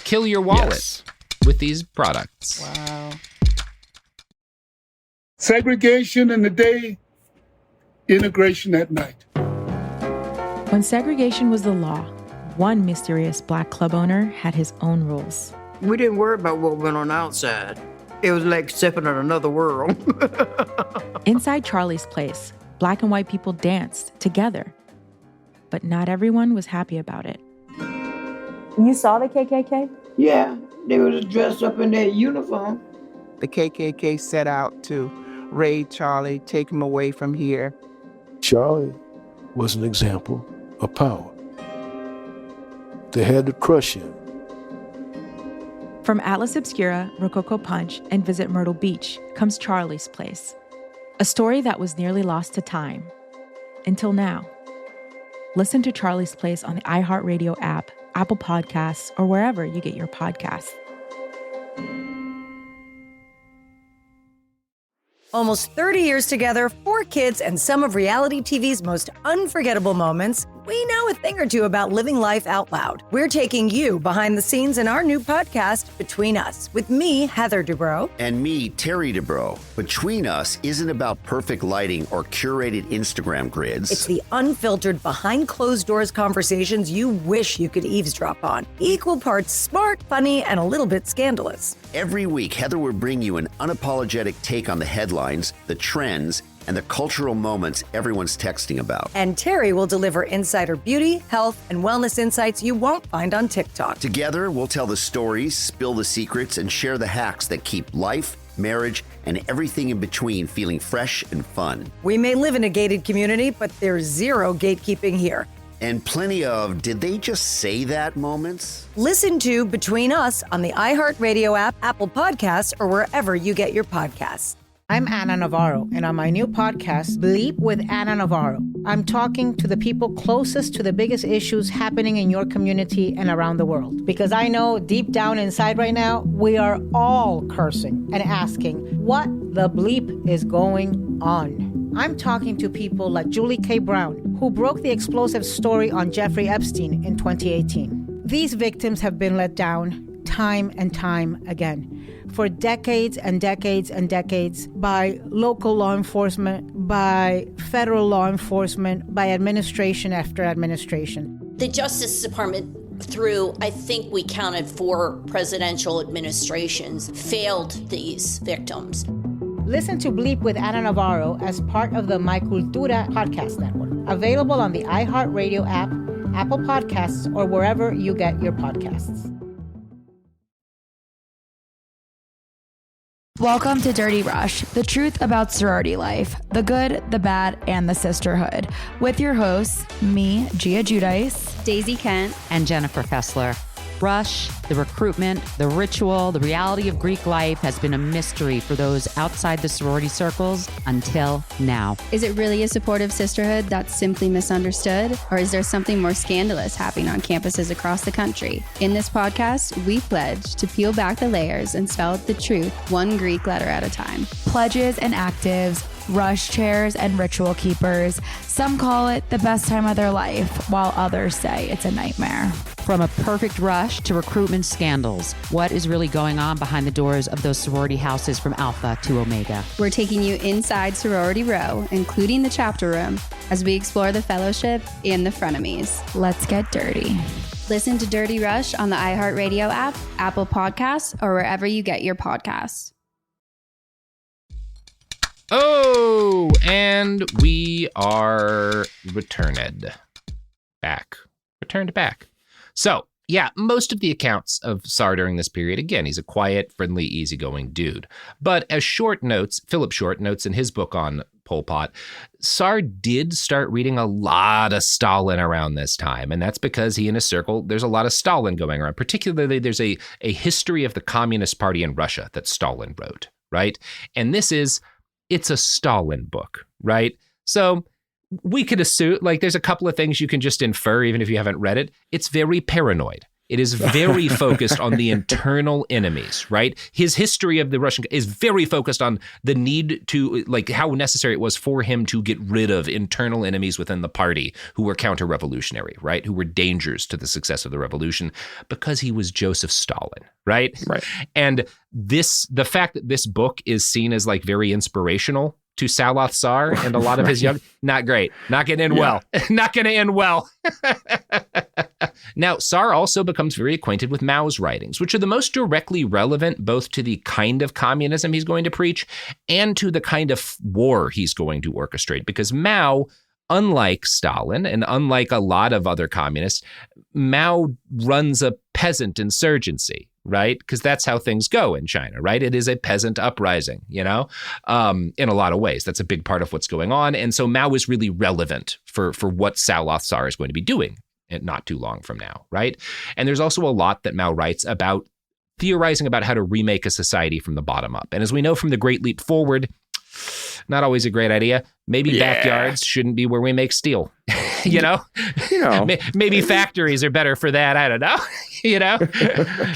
kill your wallet with these products. Wow. Segregation in the day, integration at night. When segregation was the law, one mysterious black club owner had his own rules. We didn't worry about what went on outside. It was like stepping in another world. Inside Charlie's Place, Black and white people danced together. But not everyone was happy about it. You saw the KKK? Yeah, they were just dressed up in their uniform. The KKK set out to raid Charlie, take him away from here. Charlie was an example of power. They had to crush him. From Atlas Obscura, Rococo Punch, and Visit Myrtle Beach comes Charlie's Place. A story that was nearly lost to time. Until now. Listen to Charlie's Place on the iHeartRadio app, Apple Podcasts, or wherever you get your podcasts. Almost 30 years together, 4 kids, and some of reality TV's most unforgettable moments, we know a thing or two about living life out loud. We're taking you behind the scenes in our new podcast, Between Us, with me, Heather Dubrow. And me, Terry Dubrow. Between Us isn't about perfect lighting or curated Instagram grids. It's the unfiltered, behind-closed-doors conversations you wish you could eavesdrop on. Equal parts smart, funny, and a little bit scandalous. Every week, Heather will bring you an unapologetic take on the headlines, the trends, and the cultural moments everyone's texting about. And Terry will deliver insider beauty, health, and wellness insights you won't find on TikTok. Together, we'll tell the stories, spill the secrets, and share the hacks that keep life, marriage, and everything in between feeling fresh and fun. We may live in a gated community, but there's zero gatekeeping here. And plenty of did they just say that moments? Listen to Between Us on the iHeartRadio app, Apple Podcasts, or wherever you get your podcasts. I'm Anna Navarro, and on my new podcast, Bleep with Anna Navarro, I'm talking to the people closest to the biggest issues happening in your community and around the world. Because I know deep down inside right now, we are all cursing and asking, what the bleep is going on? I'm talking to people like Julie K. Brown, who broke the explosive story on Jeffrey Epstein in 2018. These victims have been let down time and time again for decades and decades and decades by local law enforcement, by federal law enforcement, by administration after administration. The Justice Department, through, I think we counted 4 presidential administrations, failed these victims. Listen to Bleep with Anna Navarro as part of the My Cultura podcast network, available on the iHeartRadio app, Apple Podcasts, or wherever you get your podcasts. Welcome to Dirty Rush, the truth about sorority life, the good, the bad, and the sisterhood. With your hosts, me, Gia Giudice, Daisy Kent, and Jennifer Fessler. Rush, the recruitment, the ritual, the reality of Greek life has been a mystery for those outside the sorority circles until now. Is it really a supportive sisterhood that's simply misunderstood? Or is there something more scandalous happening on campuses across the country? In this podcast, we pledge to peel back the layers and spell out the truth one Greek letter at a time. Pledges and actives, rush chairs and ritual keepers. Some call it the best time of their life, while others say it's a nightmare. From a perfect rush to recruitment scandals, what is really going on behind the doors of those sorority houses from Alpha to Omega? We're taking you inside Sorority Row, including the chapter room, as we explore the fellowship and the frenemies. Let's get dirty. Listen to Dirty Rush on the iHeartRadio app, Apple Podcasts, or wherever you get your podcasts. Oh, and we are returned back. So, yeah, most of the accounts of Tsar during this period, again, he's a quiet, friendly, easygoing dude. But as Philip Short notes in his book on Pol Pot, Tsar did start reading a lot of Stalin around this time. And that's because he and his circle, there's a lot of Stalin going around. Particularly, there's a history of the Communist Party in Russia that Stalin wrote, right? And it's a Stalin book, right? So we could assume, there's a couple of things you can just infer, even if you haven't read it. It's very paranoid. It is very focused on the internal enemies, right? His history of the Russian is very focused on the need to, how necessary it was for him to get rid of internal enemies within the party who were counter-revolutionary, right? Who were dangers to the success of the revolution because he was Joseph Stalin, right? Right. And the fact that this book is seen as very inspirational to Saloth Tsar and a lot of his young, not great, not going to end well, not going to end well. Now, Tsar also becomes very acquainted with Mao's writings, which are the most directly relevant both to the kind of communism he's going to preach and to the kind of war he's going to orchestrate. Because Mao, unlike Stalin and unlike a lot of other communists, Mao runs a peasant insurgency, right? Because that's how things go in China, right? It is a peasant uprising, in a lot of ways. That's a big part of what's going on. And so Mao is really relevant for what Saloth Tsar is going to be doing not too long from now, right? And there's also a lot that Mao writes about theorizing about how to remake a society from the bottom up. And as we know from The Great Leap Forward, not always a great idea. Maybe backyards shouldn't be where we make steel. Maybe factories are better for that. I don't know.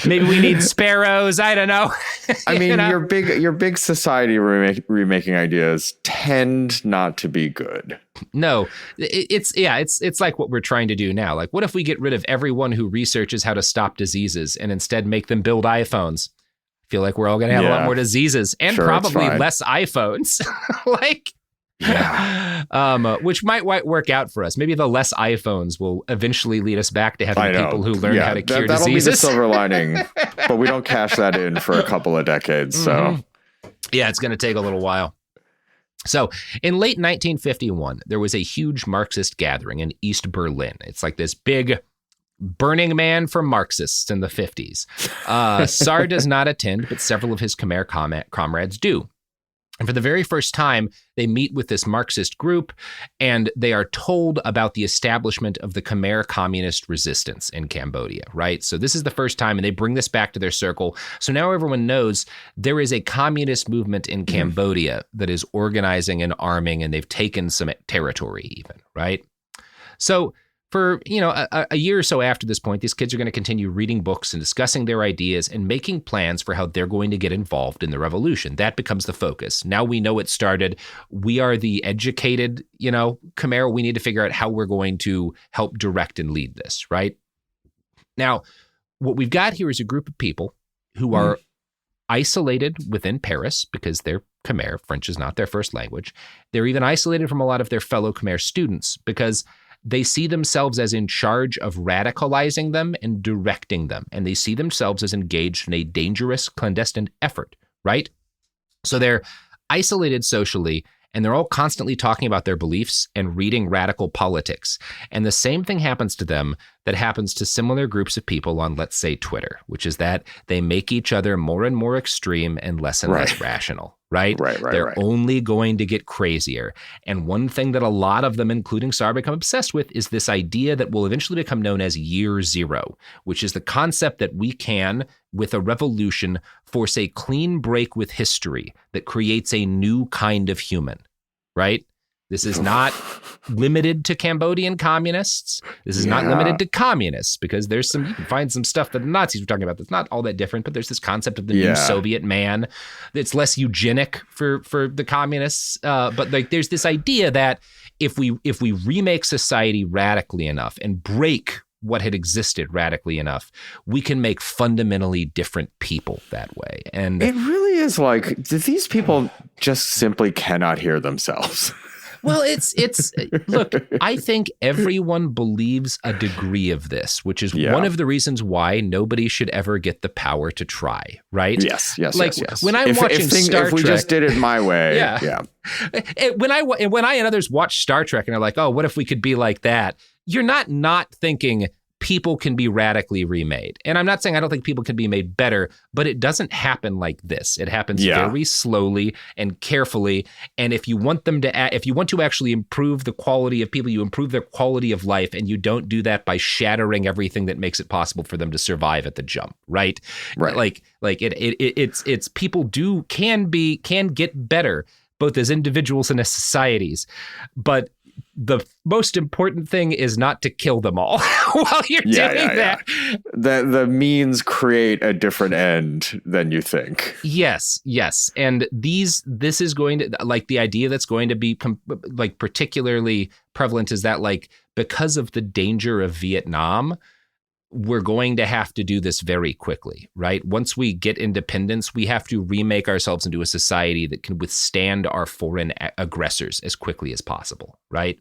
Maybe we need sparrows. I don't know. I mean, your big society remaking ideas tend not to be good. No, it's like what we're trying to do now. Like, what if we get rid of everyone who researches how to stop diseases and instead make them build iPhones? Feel like we're all going to have a lot more diseases and probably less iPhones. Which might work out for us. Maybe the less iPhones will eventually lead us back to having people who learn how to cure that'll diseases. That'll be the silver lining, but we don't cash that in for a couple of decades. So, yeah, it's going to take a little while. So in late 1951, there was a huge Marxist gathering in East Berlin. It's like this big Burning Man for Marxists in the 50s. Tsar does not attend, but several of his Khmer comrades do. And for the very first time, they meet with this Marxist group, and they are told about the establishment of the Khmer communist resistance in Cambodia, right? So this is the first time, and they bring this back to their circle. So now everyone knows there is a communist movement in Cambodia that is organizing and arming, and they've taken some territory even, right? So for, a year or so after this point, these kids are going to continue reading books and discussing their ideas and making plans for how they're going to get involved in the revolution. That becomes the focus. Now we know it started. We are the educated, Khmer. We need to figure out how we're going to help direct and lead this, right? Now, what we've got here is a group of people who are isolated within Paris because they're Khmer. French is not their first language. They're even isolated from a lot of their fellow Khmer students because they see themselves as in charge of radicalizing them and directing them. And they see themselves as engaged in a dangerous clandestine effort, right? So they're isolated socially, and they're all constantly talking about their beliefs and reading radical politics. And the same thing happens to them that happens to similar groups of people on, let's say, Twitter, which is that they make each other more and more extreme and less rational. Right? They're only going to get crazier. And one thing that a lot of them, including Tsar, become obsessed with is this idea that will eventually become known as Year Zero, which is the concept that we can, with a revolution, force a clean break with history that creates a new kind of human, right? This is not limited to Cambodian communists. This is not limited to communists, because you can find some stuff that the Nazis were talking about that's not all that different, but there's this concept of the new Soviet man that's less eugenic for the communists. But there's this idea that if we remake society radically enough and break what had existed radically enough, we can make fundamentally different people that way. And it really is like, these people just simply cannot hear themselves. Well, it's look, I think everyone believes a degree of this, which is one of the reasons why nobody should ever get the power to try, right? Yes. When I'm watching Star Trek, if we just did it my way, When I and others watch Star Trek and are like, oh, what if we could be like that? You're not thinking people can be radically remade. And I'm not saying I don't think people can be made better, but it doesn't happen like this. It happens very slowly and carefully. And if you want to actually improve the quality of people, you improve their quality of life, and you don't do that by shattering everything that makes it possible for them to survive at the jump, right? It's people can get better, both as individuals and as societies, but the most important thing is not to kill them all while you're doing that. The means create a different end than you think. Yes. And this is going to, like, the idea that's going to be like particularly prevalent is that, like, because of the danger of Vietnam, we're going to have to do this very quickly, right? Once we get independence, we have to remake ourselves into a society that can withstand our foreign aggressors as quickly as possible, right?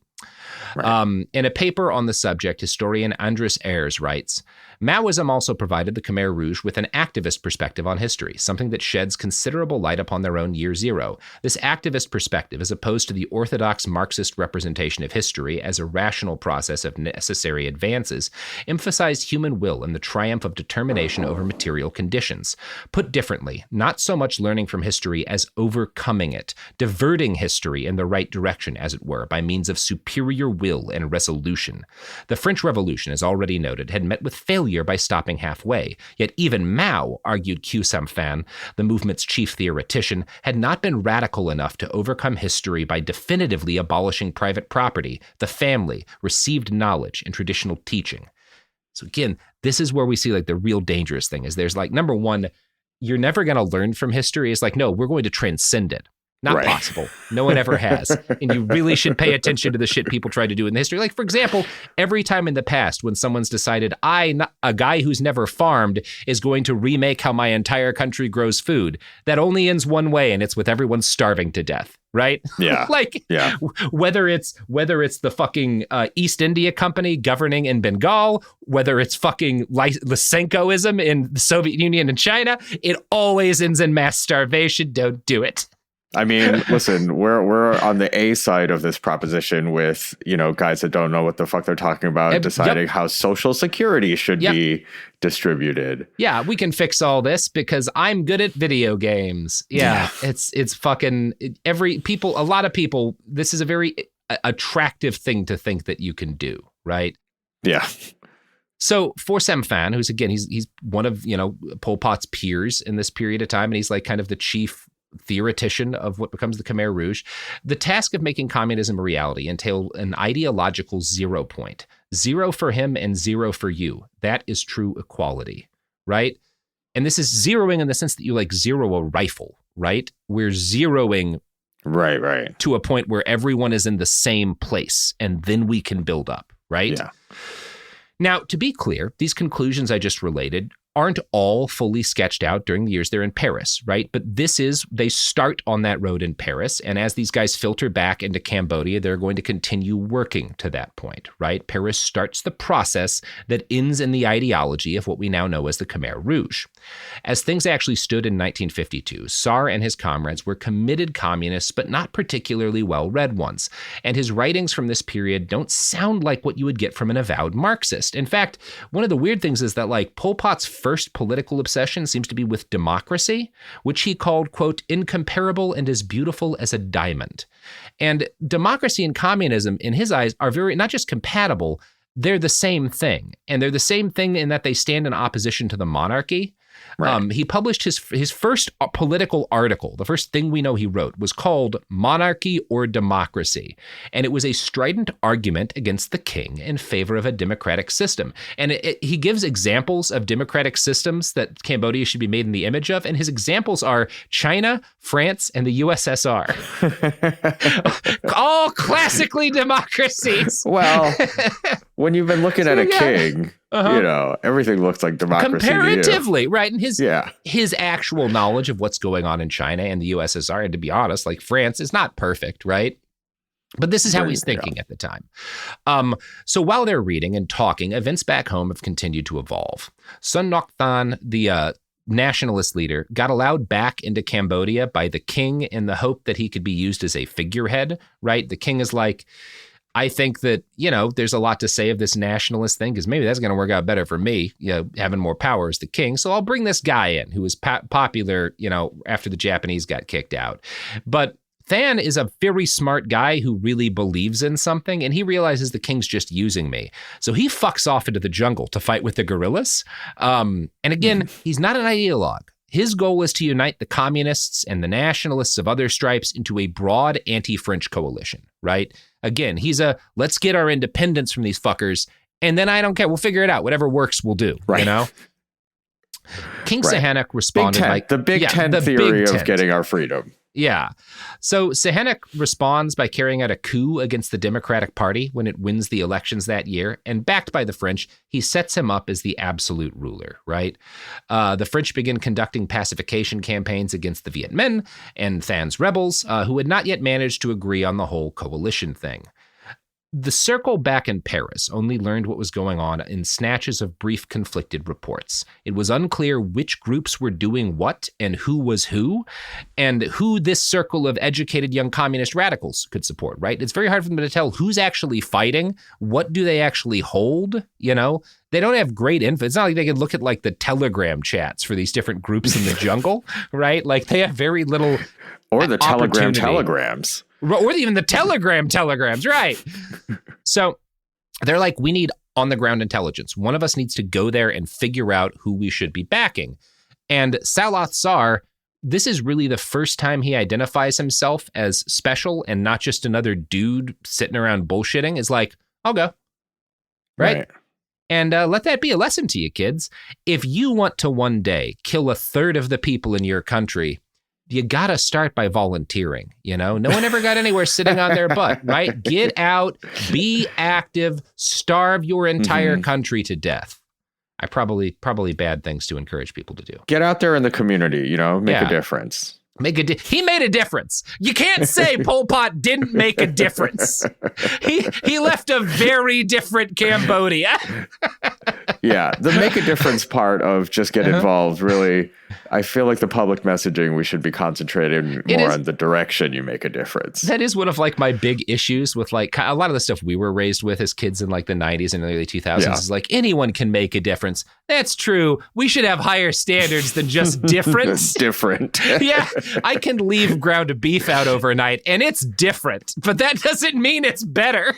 Right. In a paper on the subject, historian Andres Ayres writes, Maoism also provided the Khmer Rouge with an activist perspective on history, something that sheds considerable light upon their own year zero. This activist perspective, as opposed to the orthodox Marxist representation of history as a rational process of necessary advances, emphasized human will and the triumph of determination over material conditions. Put differently, not so much learning from history as overcoming it, diverting history in the right direction, as it were, by means of superior will and resolution. The French Revolution, as already noted, had met with failure by stopping halfway. Yet even Mao, argued Q Samfan, the movement's chief theoretician, had not been radical enough to overcome history by definitively abolishing private property, the family, received knowledge, and traditional teaching. So again, this is where we see like the real dangerous thing is there's like, number one, you're never going to learn from history. It's like, no, we're going to transcend it. Not possible. No one ever has. And you really should pay attention to the shit people try to do in history. Like, for example, every time in the past when someone's decided, a guy who's never farmed is going to remake how my entire country grows food, that only ends one way, and it's with everyone starving to death. Right? Yeah. Whether it's the fucking East India Company governing in Bengal, whether it's fucking Lysenkoism in the Soviet Union and China, it always ends in mass starvation. Don't do it. I mean, listen, we're on the A side of this proposition with, guys that don't know what the fuck they're talking about, deciding how Social Security should be distributed. Yeah, we can fix all this because I'm good at video games. Yeah. It's fucking a lot of people, this is a very attractive thing to think that you can do, right? Yeah. So for Samfan, who's again, he's one of, Pol Pot's peers in this period of time, and he's like kind of the chief theoretician of what becomes the Khmer Rouge, the task of making communism a reality entailed an ideological 0 point. 0 for him and 0 for you. That is true equality, right? And this is zeroing in the sense that you like zero a rifle, right? We're zeroing right to a point where everyone is in the same place, and then we can build up, right? Yeah. Now, to be clear, these conclusions I just related aren't all fully sketched out during the years they're in Paris, right? But they start on that road in Paris. And as these guys filter back into Cambodia, they're going to continue working to that point, right? Paris starts the process that ends in the ideology of what we now know as the Khmer Rouge. As things actually stood in 1952, Sarr and his comrades were committed communists, but not particularly well-read ones. And his writings from this period don't sound like what you would get from an avowed Marxist. In fact, one of the weird things is that like Pol Pot's first political obsession seems to be with democracy, which he called, quote, incomparable and as beautiful as a diamond. And democracy and communism, in his eyes, are very, not just compatible, they're the same thing. And they're the same thing in that they stand in opposition to the monarchy. Right. He published his first political article. The first thing we know he wrote was called Monarchy or Democracy. And it was a strident argument against the king in favor of a democratic system. And he gives examples of democratic systems that Cambodia should be made in the image of. And his examples are China, France, and the USSR. All classically democracies. Well, when you've been looking at a king, everything looks like democracy. Comparatively, right? And his actual knowledge of what's going on in China and the USSR, and to be honest, like France is not perfect, right? But this is how he's thinking at the time. So while they're reading and talking, events back home have continued to evolve. Sun Ngoc Than, the nationalist leader, got allowed back into Cambodia by the king in the hope that he could be used as a figurehead, right? The king is like, I think that, there's a lot to say of this nationalist thing because maybe that's going to work out better for me, having more power as the king. So I'll bring this guy in who was popular, after the Japanese got kicked out. But Than is a very smart guy who really believes in something, and he realizes the king's just using me. So he fucks off into the jungle to fight with the guerrillas. And again, he's not an ideologue. His goal is to unite the communists and the nationalists of other stripes into a broad anti-French coalition, right? Again, he's let's get our independence from these fuckers, and then I don't care. We'll figure it out. Whatever works, we'll do, right. King Sihanouk responded like... The Big Ten theory of getting our freedom. Yeah. So Sihanouk responds by carrying out a coup against the Democratic Party when it wins the elections that year. And backed by the French, he sets him up as the absolute ruler, right? The French begin conducting pacification campaigns against the Viet Minh and Than's rebels, who had not yet managed to agree on the whole coalition thing. The circle back in Paris only learned what was going on in snatches of brief conflicted reports. It was unclear which groups were doing what and who was who, and who this circle of educated young communist radicals could support, right? It's very hard for them to tell who's actually fighting, what do they actually hold, you know? They don't have great info. It's not like they can look at like the Telegram chats for these different groups in the jungle, right? Like they have very little or the telegrams. Or even the telegrams, right? So they're like, we need on-the-ground intelligence. One of us needs to go there and figure out who we should be backing. And Saloth Sar, this is really the first time he identifies himself as special and not just another dude sitting around bullshitting, is like, I'll go, right? And let that be a lesson to you, kids. If you want to one day kill a third of the people in your country, you got to start by volunteering, you know? No one ever got anywhere sitting on their butt, right? Get out, be active, starve your entire country to death. I probably bad things to encourage people to do. Get out there in the community, you know, make a difference. He made a difference. You can't say Pol Pot didn't make a difference. He left a very different Cambodia. Yeah, the make a difference part of just get involved, really, I feel like the public messaging, we should be concentrating more on the direction you make a difference. That is one of like my big issues with like a lot of the stuff we were raised with as kids in like the 90s and early 2000s is like anyone can make a difference. That's true. We should have higher standards than just different. Different. Yeah, I can leave ground beef out overnight and it's different, but that doesn't mean it's better.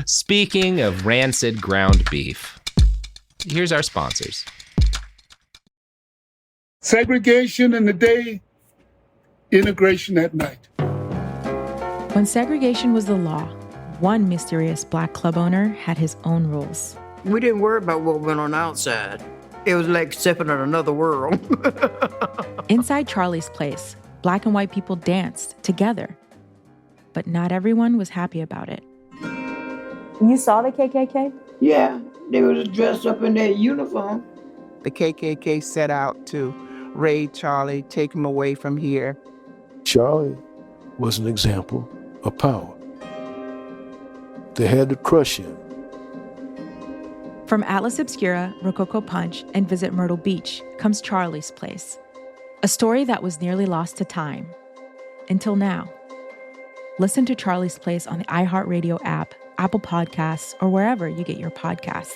Speaking of rancid ground beef, here's our sponsors. Segregation in the day, integration at night. When segregation was the law, one mysterious black club owner had his own rules. We didn't worry about what went on outside. It was like stepping in another world. Inside Charlie's place, black and white people danced together. But not everyone was happy about it. You saw the KKK? Yeah, they was dressed up in their uniform. The KKK set out to raid Charlie, take him away from here. Charlie was an example of power. They had to crush him. From Atlas Obscura, Rococo Punch, and Visit Myrtle Beach comes Charlie's Place. A story that was nearly lost to time. Until now. Listen to Charlie's Place on the iHeartRadio app, Apple Podcasts, or wherever you get your podcasts.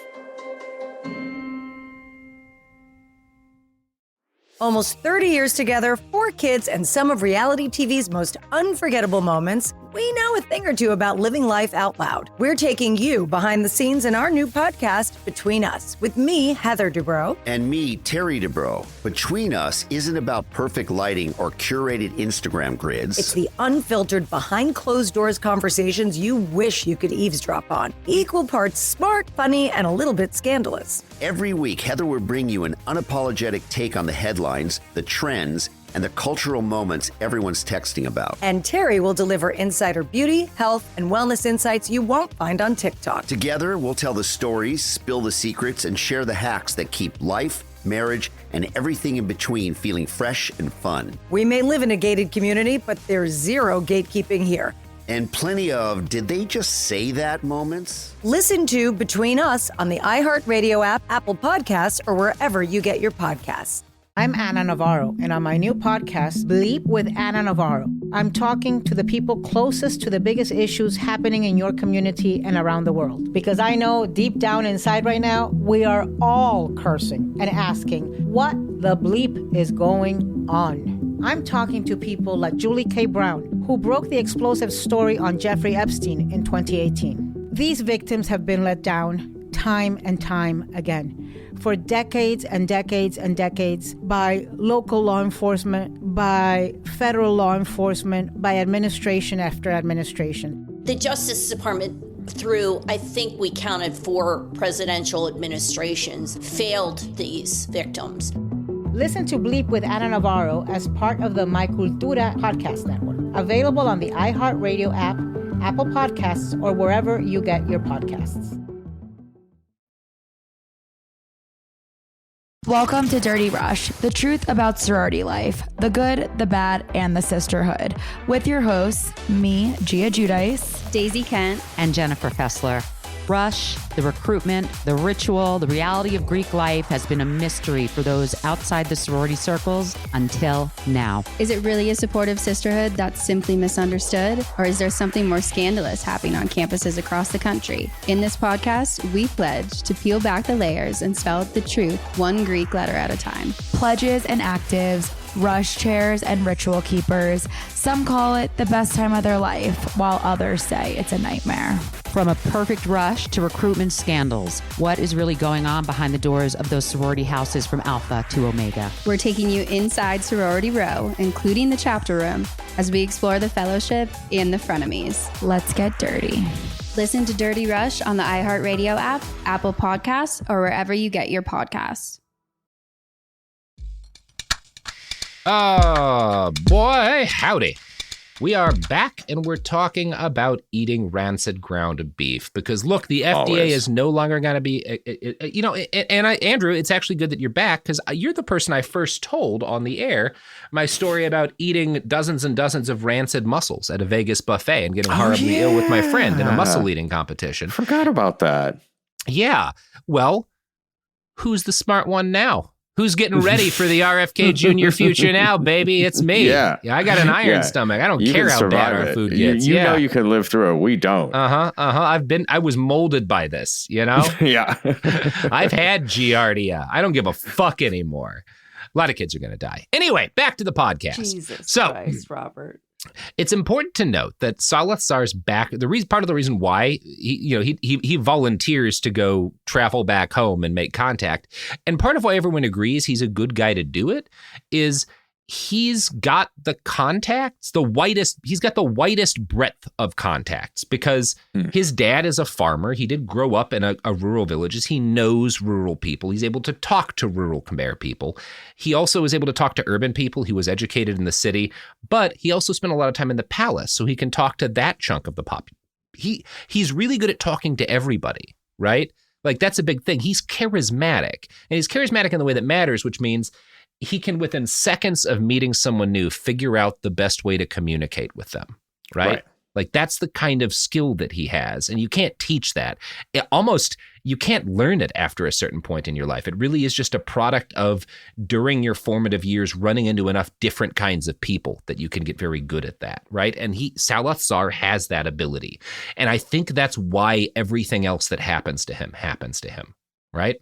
Almost 30 years together, 4 kids, and some of reality TV's most unforgettable moments, we know a thing or two about living life out loud. We're taking you behind the scenes in our new podcast, Between Us, with me, Heather Dubrow. And me, Terry Dubrow. Between Us isn't about perfect lighting or curated Instagram grids. It's the unfiltered, behind-closed-doors conversations you wish you could eavesdrop on. Equal parts smart, funny, and a little bit scandalous. Every week, Heather will bring you an unapologetic take on the headlines, the trends, and the cultural moments everyone's texting about. And Terry will deliver insider beauty, health, and wellness insights you won't find on TikTok. Together, we'll tell the stories, spill the secrets, and share the hacks that keep life, marriage, and everything in between feeling fresh and fun. We may live in a gated community, but there's zero gatekeeping here. And plenty of did they just say that moments? Listen to Between Us on the iHeartRadio app, Apple Podcasts, or wherever you get your podcasts. I'm Anna Navarro, and on my new podcast, Bleep with Anna Navarro, I'm talking to the people closest to the biggest issues happening in your community and around the world. Because I know deep down inside right now, we are all cursing and asking, what the bleep is going on? I'm talking to people like Julie K. Brown, who broke the explosive story on Jeffrey Epstein in 2018. These victims have been let down time and time again. For decades and decades and decades, by local law enforcement, by federal law enforcement, by administration after administration. The Justice Department, through, I think we counted 4 presidential administrations, failed these victims. Listen to Bleep with Anna Navarro as part of the My Cultura podcast network. Available on the iHeartRadio app, Apple Podcasts, or wherever you get your podcasts. Welcome to Dirty Rush, the truth about sorority life, the good, the bad, and the sisterhood. With your hosts, me, Gia Giudice, Daisy Kent, and Jennifer Fessler. Rush, the recruitment, the ritual, the reality of Greek life has been a mystery for those outside the sorority circles until now. Is it really a supportive sisterhood that's simply misunderstood? Or is there something more scandalous happening on campuses across the country? In this podcast, we pledge to peel back the layers and spell out the truth one Greek letter at a time. Pledges and actives, rush chairs and ritual keepers. Some call it the best time of their life, while others say it's a nightmare. From a perfect rush to recruitment scandals, what is really going on behind the doors of those sorority houses from Alpha to Omega? We're taking you inside Sorority Row, including the chapter room, as we explore the fellowship and the frenemies. Let's get dirty. Listen to Dirty Rush on the iHeartRadio app, Apple Podcasts, or wherever you get your podcasts. Oh, boy, howdy. We are back and we're talking about eating rancid ground beef because, look, the FDA is no longer going to be, Andrew, it's actually good that you're back because you're the person I first told on the air my story about eating dozens and dozens of rancid mussels at a Vegas buffet and getting horribly ill with my friend in a mussel eating competition. Forgot about that. Yeah. Well, who's the smart one now? Who's getting ready for the RFK Jr. future now, baby? It's me. Yeah, I got an iron stomach. I don't care how bad our food gets. You know you can live through it. We don't. I was molded by this, you know? Yeah. I've had Giardia. I don't give a fuck anymore. A lot of kids are going to die. Anyway, back to the podcast. Jesus Christ, Robert. It's important to note that Salazar's back. Part of the reason why he volunteers to go travel back home and make contact, and part of why everyone agrees he's a good guy to do it, is he's got the contacts, he's got the widest breadth of contacts because his dad is a farmer. He did grow up in a rural village. He knows rural people. He's able to talk to rural Khmer people. He also is able to talk to urban people. He was educated in the city, but he also spent a lot of time in the palace, so he can talk to that chunk of the population. He's really good at talking to everybody, right? Like, that's a big thing. He's charismatic, and he's charismatic in the way that matters, which means he can, within seconds of meeting someone new, figure out the best way to communicate with them, right? Like, that's the kind of skill that he has, and you can't teach that. You can't learn it after a certain point in your life. It really is just a product of, during your formative years, running into enough different kinds of people that you can get very good at that, right? And Salazar has that ability. And I think that's why everything else that happens to him, right?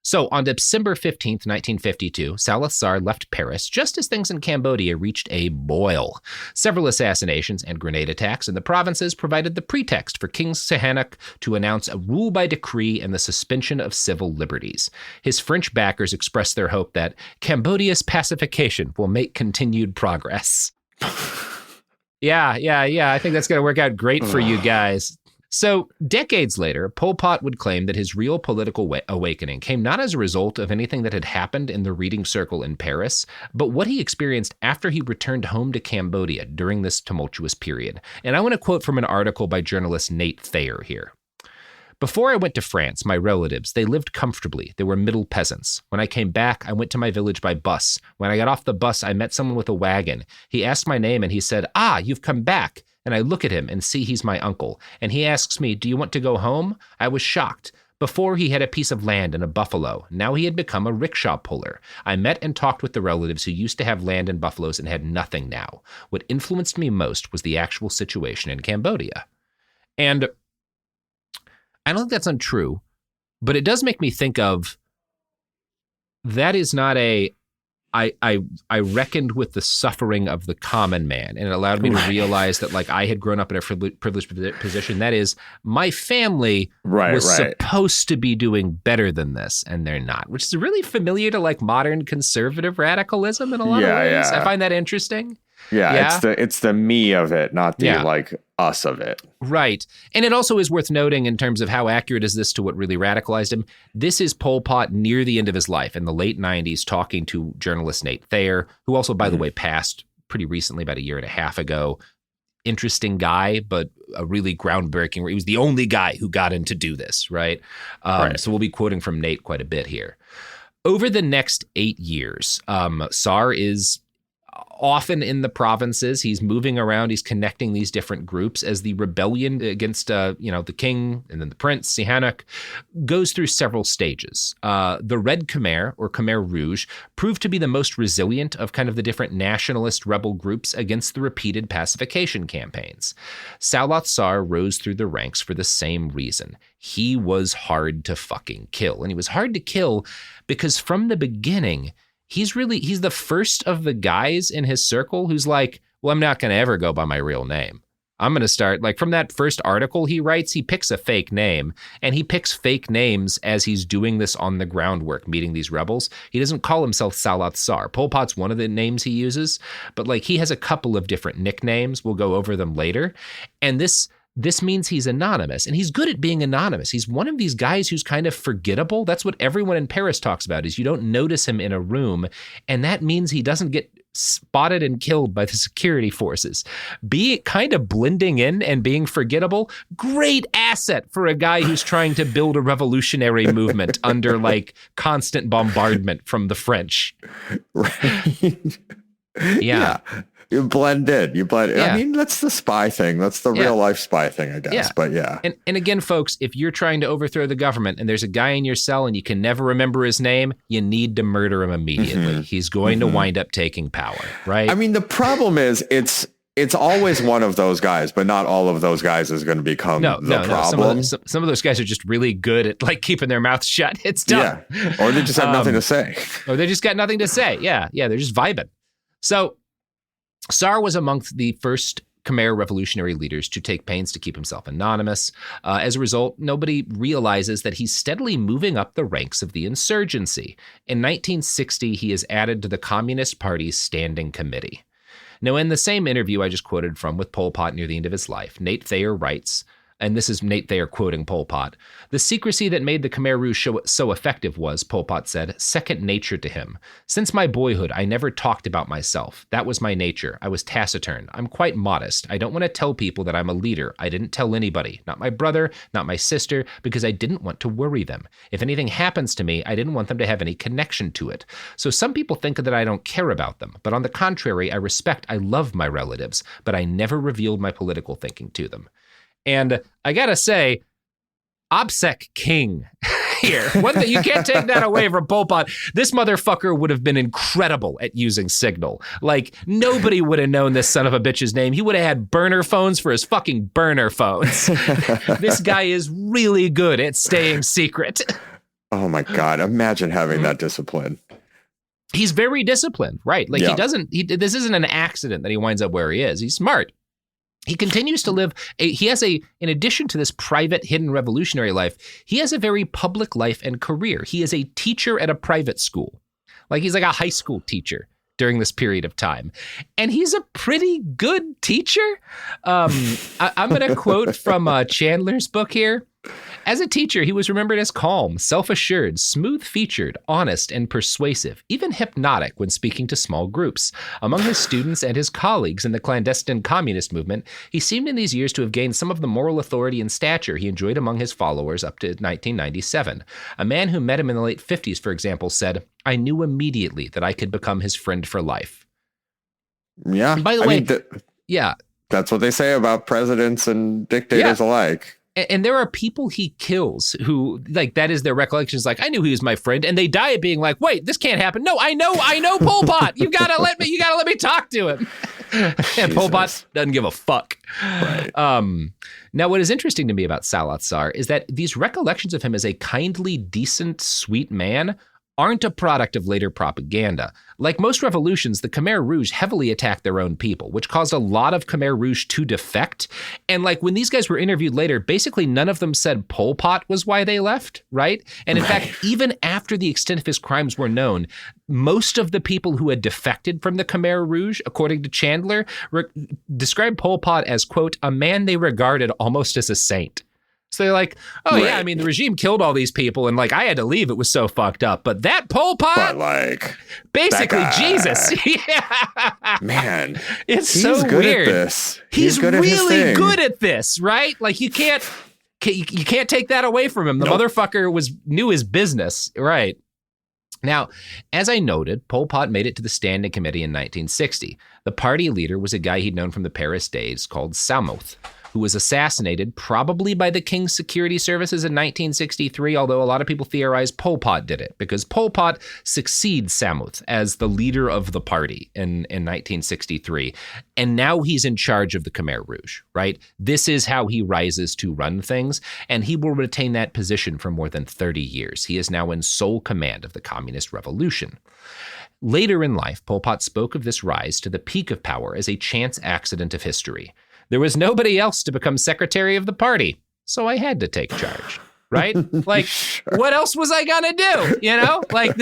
So on December 15th, 1952, Salazar left Paris just as things in Cambodia reached a boil. Several assassinations and grenade attacks in the provinces provided the pretext for King Sihanouk to announce a rule by decree and the suspension of civil liberties. His French backers expressed their hope that Cambodia's pacification will make continued progress. Yeah. I think that's going to work out great for you guys. So, decades later, Pol Pot would claim that his real political awakening came not as a result of anything that had happened in the reading circle in Paris, but what he experienced after he returned home to Cambodia during this tumultuous period. And I want to quote from an article by journalist Nate Thayer here. Before I went to France, my relatives, they lived comfortably. They were middle peasants. When I came back, I went to my village by bus. When I got off the bus, I met someone with a wagon. He asked my name and he said, "Ah, you've come back." And I look at him and see he's my uncle. And he asks me, "Do you want to go home?" I was shocked. Before, he had a piece of land and a buffalo. Now he had become a rickshaw puller. I met and talked with the relatives who used to have land and buffaloes and had nothing now. What influenced me most was the actual situation in Cambodia. And I don't think that's untrue, but it does make me think of, that is not I reckoned with the suffering of the common man, and it allowed me to realize that, like, I had grown up in a privileged position. That is, my family was supposed to be doing better than this, and they're not, which is really familiar to, like, modern conservative radicalism in a lot of ways. I find that interesting. Yeah, it's the me of it, not the like us of it. Right. And it also is worth noting in terms of how accurate is this to what really radicalized him. This is Pol Pot near the end of his life in the late 90s, talking to journalist Nate Thayer, who also, by the way, passed pretty recently, about a year and a half ago. Interesting guy, but a really groundbreaking, where he was the only guy who got in to do this, right? So we'll be quoting from Nate quite a bit here. Over the next 8 years, Tsar is often in the provinces. He's moving around. He's connecting these different groups as the rebellion against, the king and then the prince, Sihanouk, goes through several stages. The Red Khmer, or Khmer Rouge, proved to be the most resilient of kind of the different nationalist rebel groups against the repeated pacification campaigns. Salat Tsar rose through the ranks for the same reason. He was hard to fucking kill. And he was hard to kill because from the beginning, he's the first of the guys in his circle who's like, well, I'm not going to ever go by my real name. I'm going to start, like, from that first article he writes, he picks a fake name, and he picks fake names as he's doing this on the groundwork, meeting these rebels. He doesn't call himself Salat Tsar. Pol Pot's one of the names he uses, but like he has a couple of different nicknames. We'll go over them later. And this means he's anonymous, and he's good at being anonymous. He's one of these guys who's kind of forgettable. That's what everyone in Paris talks about, is you don't notice him in a room, and that means he doesn't get spotted and killed by the security forces. Kind of blending in and being forgettable, great asset for a guy who's trying to build a revolutionary movement under like constant bombardment from the French. Right. Yeah. You blend in. Yeah. I mean, that's the spy thing. That's the real life spy thing, I guess. Yeah. But yeah. And again, folks, if you're trying to overthrow the government and there's a guy in your cell and you can never remember his name, you need to murder him immediately. Mm-hmm. He's going to wind up taking power, right? I mean, the problem is it's always one of those guys, but not all of those guys is going to become the problem. Some of those guys are just really good at like keeping their mouths shut. It's dumb. Yeah. Or they just have nothing to say. Or they just got nothing to say. Yeah. Yeah. They're just vibing. So Tsar was amongst the first Khmer revolutionary leaders to take pains to keep himself anonymous. As a result, nobody realizes that he's steadily moving up the ranks of the insurgency. In 1960, he is added to the Communist Party's Standing Committee. Now, in the same interview I just quoted from with Pol Pot near the end of his life, Nate Thayer writes, and this is Nate Thayer quoting Pol Pot, "The secrecy that made the Khmer Rouge so effective was," Pol Pot said, "second nature to him. Since my boyhood, I never talked about myself. That was my nature. I was taciturn. I'm quite modest. I don't want to tell people that I'm a leader. I didn't tell anybody, not my brother, not my sister, because I didn't want to worry them. If anything happens to me, I didn't want them to have any connection to it. So some people think that I don't care about them, but on the contrary, I love my relatives, but I never revealed my political thinking to them." And I gotta say, OPSEC king here. One thing, you can't take that away from Pol Pot. This motherfucker would have been incredible at using Signal. Like, nobody would have known this son of a bitch's name. He would have had burner phones for his fucking burner phones. This guy is really good at staying secret. Oh my God, imagine having that discipline. He's very disciplined, right? Like this isn't an accident that he winds up where he is. He's smart. He continues to live, in addition to this private hidden revolutionary life, he has a very public life and career. He is a teacher at a private school. Like he's like a high school teacher during this period of time. And he's a pretty good teacher. I'm going to quote from Chandler's book here. As a teacher, he was remembered as calm, self-assured, smooth-featured, honest, and persuasive, even hypnotic when speaking to small groups. Among his students and his colleagues in the clandestine communist movement, he seemed in these years to have gained some of the moral authority and stature he enjoyed among his followers up to 1997. A man who met him in the late 50s, for example, said, "I knew immediately that I could become his friend for life." Yeah. And by the way, yeah. That's what they say about presidents and dictators alike. And there are people he kills who, like, that is their recollection. Is like, I knew he was my friend, and they die of being like, wait, this can't happen. No, I know Pol Pot. You gotta let me talk to him. And Pol Pot doesn't give a fuck. Right. Now, what is interesting to me about Salat Tsar is that these recollections of him as a kindly, decent, sweet man aren't a product of later propaganda. Like most revolutions, the Khmer Rouge heavily attacked their own people, which caused a lot of Khmer Rouge to defect. And like when these guys were interviewed later, basically none of them said Pol Pot was why they left, right? And in fact, even after the extent of his crimes were known, most of the people who had defected from the Khmer Rouge, according to Chandler, described Pol Pot as, quote, a man they regarded almost as a saint. So they're like, oh, right. Yeah, I mean, the regime killed all these people, and, like, I had to leave. It was so fucked up. But that Pol Pot, but, like, basically Jesus. Yeah. Man, it's so good weird. At this. He's really good at this, right? Like, you can't take that away from him. The motherfucker knew his business, right? Now, as I noted, Pol Pot made it to the Standing Committee in 1960. The party leader was a guy he'd known from the Paris days called Samoth, who was assassinated probably by the King's security services in 1963, although a lot of people theorize Pol Pot did it, because Pol Pot succeeds Samoth as the leader of the party in 1963. And now he's in charge of the Khmer Rouge, right? This is how he rises to run things, and he will retain that position for more than 30 years. He is now in sole command of the communist revolution. Later in life, Pol Pot spoke of this rise to the peak of power as a chance accident of history. There was nobody else to become secretary of the party, so I had to take charge, right? Like, what else was I gonna do? You know, like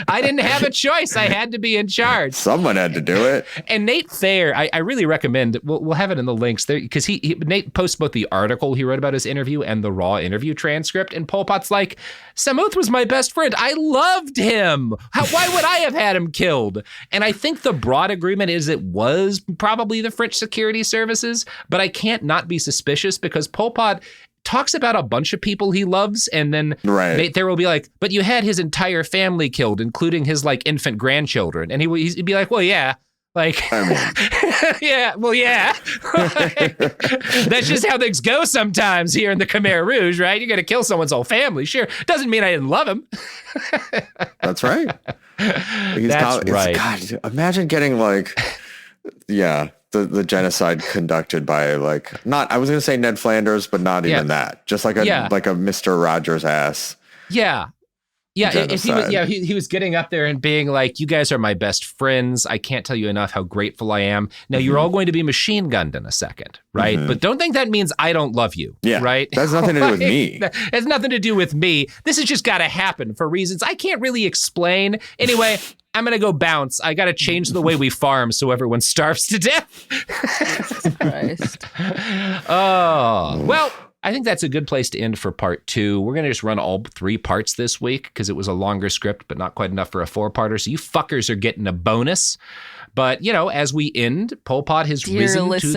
I didn't have a choice. I had to be in charge. Someone had to do it. And Nate Thayer, I really recommend. We'll have it in the links there because Nate posts both the article he wrote about his interview and the raw interview transcript. And Pol Pot's like, Samoth was my best friend. I loved him. Why would I have had him killed? And I think the broad agreement is it was probably the French security services, but I can't not be suspicious because Pol Pot talks about a bunch of people he loves, and then Nate Thayer will be like, but you had his entire family killed, including his like infant grandchildren. And he'd be like, well, yeah. Like, yeah, well, yeah. That's just how things go sometimes here in the Khmer Rouge, right? You're going to kill someone's whole family. Sure. Doesn't mean I didn't love him. That's right. That's right. God, imagine getting like, the genocide conducted by like, not, I was going to say Ned Flanders, but not even that. Just like a Mr. Rogers ass. Yeah. Yeah, if he was getting up there and being like, you guys are my best friends. I can't tell you enough how grateful I am. Now, you're all going to be machine gunned in a second, right? But don't think that means I don't love you, right? That has nothing to do with me. It has nothing to do with me. This has just got to happen for reasons I can't really explain. Anyway, I'm going to go bounce. I got to change the way we farm so everyone starves to death. Christ. Oh, well. I think that's a good place to end for part 2. We're going to just run all 3 parts this week because it was a longer script, but not quite enough for a 4-parter. So you fuckers are getting a bonus. But, you know, as we end, Pol Pot has risen to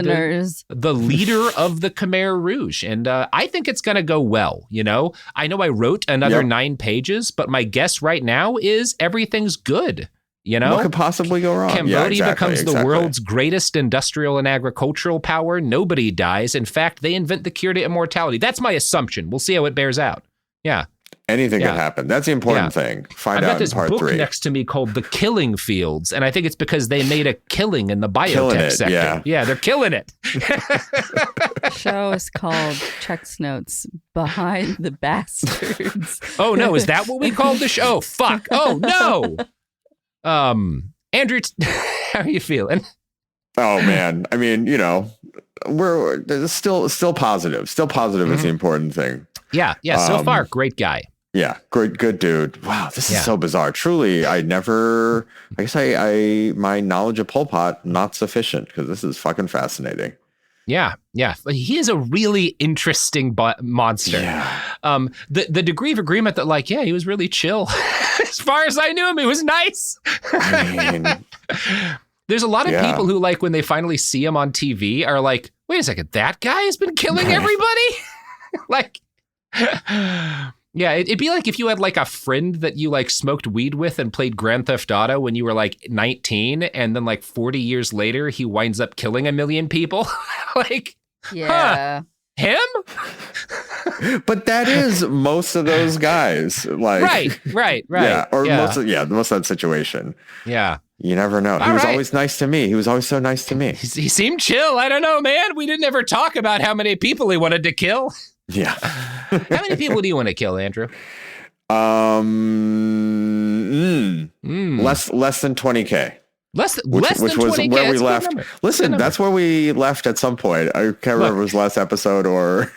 the leader of the Khmer Rouge. And I think it's going to go well, you know. I know I wrote another 9 pages, but my guess right now is everything's good. You know, what could possibly go wrong? Cambodia becomes the world's greatest industrial and agricultural power. Nobody dies. In fact, they invent the cure to immortality. That's my assumption. We'll see how it bears out. Yeah. Anything can happen. That's the important thing. Find out in part 3. I've got this book next to me called The Killing Fields, and I think it's because they made a killing in the biotech sector. Yeah, they're killing it. The show is called Chex Notes Behind the Bastards. Oh, no. Is that what we called the show? Oh, fuck. Oh, no. Andrew, how are you feeling? Oh man, I mean, you know, we're still positive. Still positive is the important thing. Yeah. So far, great guy. Yeah, good dude. Wow, this is so bizarre. Truly, I guess my knowledge of Pol Pot not sufficient because this is fucking fascinating. Yeah. He is a really interesting monster. Yeah. The degree of agreement that, like, he was really chill. As far as I knew him, he was nice. I mean, there's a lot of people who, like, when they finally see him on TV are like, wait a second, that guy has been killing everybody? Like, yeah, it'd be like if you had like a friend that you like smoked weed with and played Grand Theft Auto when you were like 19, and then like 40 years later, he winds up killing 1 million people. Like, him? But that is most of those guys. Like, right. Yeah, or most of that situation. Yeah. You never know. He was always nice to me. He was always so nice to me. He seemed chill. I don't know, man. We didn't ever talk about how many people he wanted to kill. Yeah. How many people do you want to kill, Andrew? Less than 20K. Less than 20K. Where we left. Listen, that's where we left at some point. I can't remember if it was last episode or.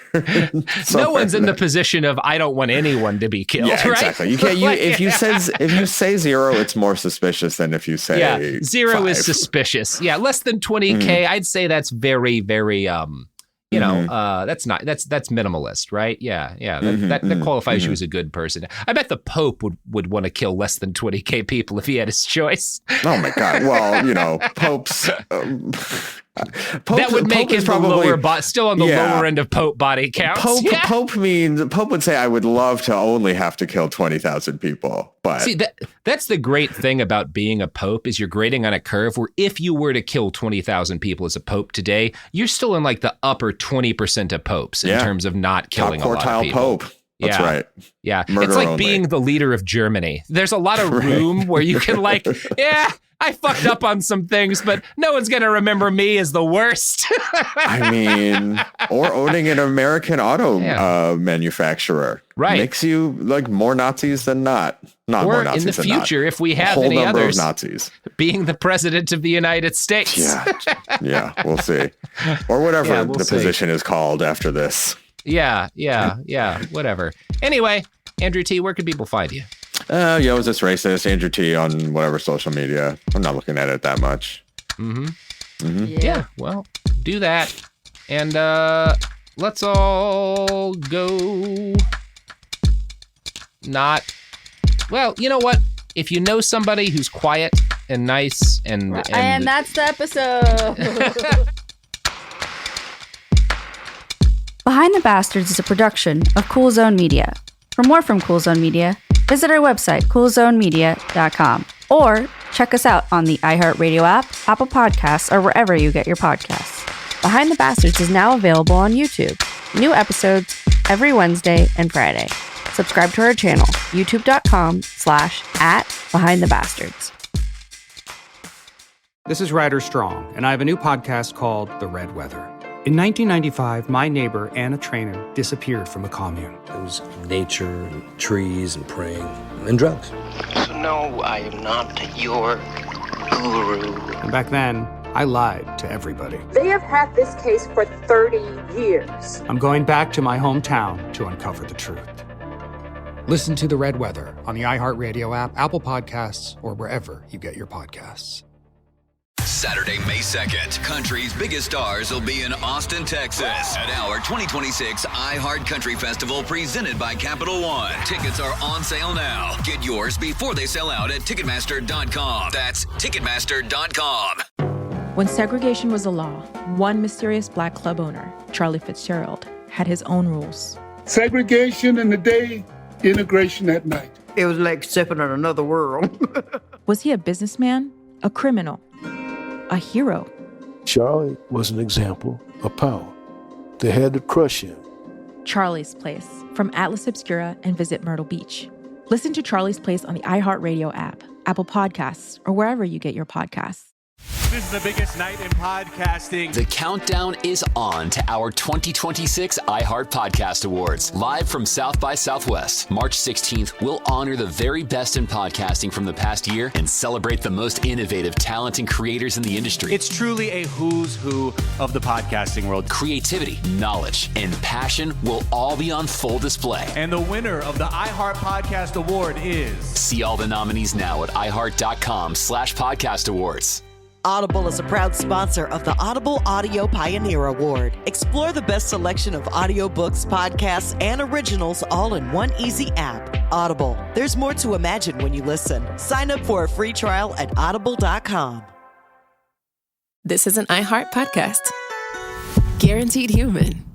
No one's in the position of I don't want anyone to be killed. Yeah, exactly. You can't. If you say 0, it's more suspicious than if you say 0 5. is suspicious. Yeah, less than 20K. I'd say that's very, very you know, that's minimalist, right? Yeah. That qualifies you as a good person. I bet the Pope would want to kill less than 20K people if he had his choice. Oh my God. Well, you know, popes, That would make him probably still on the lower end of Pope body counts. Pope would say, I would love to only have to kill 20,000 people. But see, that's the great thing about being a pope is you're grading on a curve where if you were to kill 20,000 people as a pope today, you're still in like the upper 20% of popes in terms of not killing a lot of people. Pope. That's right. Yeah. Murder it's like only. being the leader of Germany. There's a lot of room where you can I fucked up on some things, but no one's going to remember me as the worst. I mean, or owning an American auto manufacturer. Right. Makes you like more Nazis than not. Not or more Nazis in the than future, not. If we have a whole any number others, of Nazis. Being the president of the United States. Yeah, we'll see. Or whatever the position is called after this. Yeah, whatever. Anyway, Andrew T., where can people find you? Is this racist? Andrew T. on whatever social media. I'm not looking at it that much. Yeah, well, do that. And let's all go well, you know what? If you know somebody who's quiet and nice and that's the episode. Behind the Bastards is a production of Cool Zone Media. For more from Cool Zone Media, visit our website, coolzonemedia.com, or check us out on the iHeartRadio app, Apple Podcasts, or wherever you get your podcasts. Behind the Bastards is now available on YouTube. New episodes every Wednesday and Friday. Subscribe to our channel, youtube.com/@BehindTheBastards. This is Ryder Strong, and I have a new podcast called The Red Weather. In 1995, my neighbor, Anna Trainer, disappeared from a commune. It was nature and trees and praying and drugs. So no, I am not your guru. And back then, I lied to everybody. They have had this case for 30 years. I'm going back to my hometown to uncover the truth. Listen to The Red Weather on the iHeartRadio app, Apple Podcasts, or wherever you get your podcasts. Saturday, May 2nd, country's biggest stars will be in Austin, Texas at our 2026 iHeart Country Festival presented by Capital One. Tickets are on sale now. Get yours before they sell out at Ticketmaster.com. That's Ticketmaster.com. When segregation was a law, one mysterious black club owner, Charlie Fitzgerald, had his own rules. Segregation in the day, integration at night. It was like stepping in another world. Was he a businessman? A criminal? A hero? Charlie was an example of power. They had to crush him. Charlie's Place, from Atlas Obscura and Visit Myrtle Beach. Listen to Charlie's Place on the iHeartRadio app, Apple Podcasts, or wherever you get your podcasts. This is the biggest night in podcasting. The countdown is on to our 2026 iHeart Podcast Awards. Live from South by Southwest, March 16th, we'll honor the very best in podcasting from the past year and celebrate the most innovative talent and creators in the industry. It's truly a who's who of the podcasting world. Creativity, knowledge, and passion will all be on full display. And the winner of the iHeart Podcast Award is... See all the nominees now at iHeart.com/podcast awards. Audible is a proud sponsor of the Audible Audio Pioneer Award. Explore the best selection of audiobooks, podcasts, and originals all in one easy app. Audible. There's more to imagine when you listen. Sign up for a free trial at audible.com. This is an iHeart podcast. Guaranteed Human.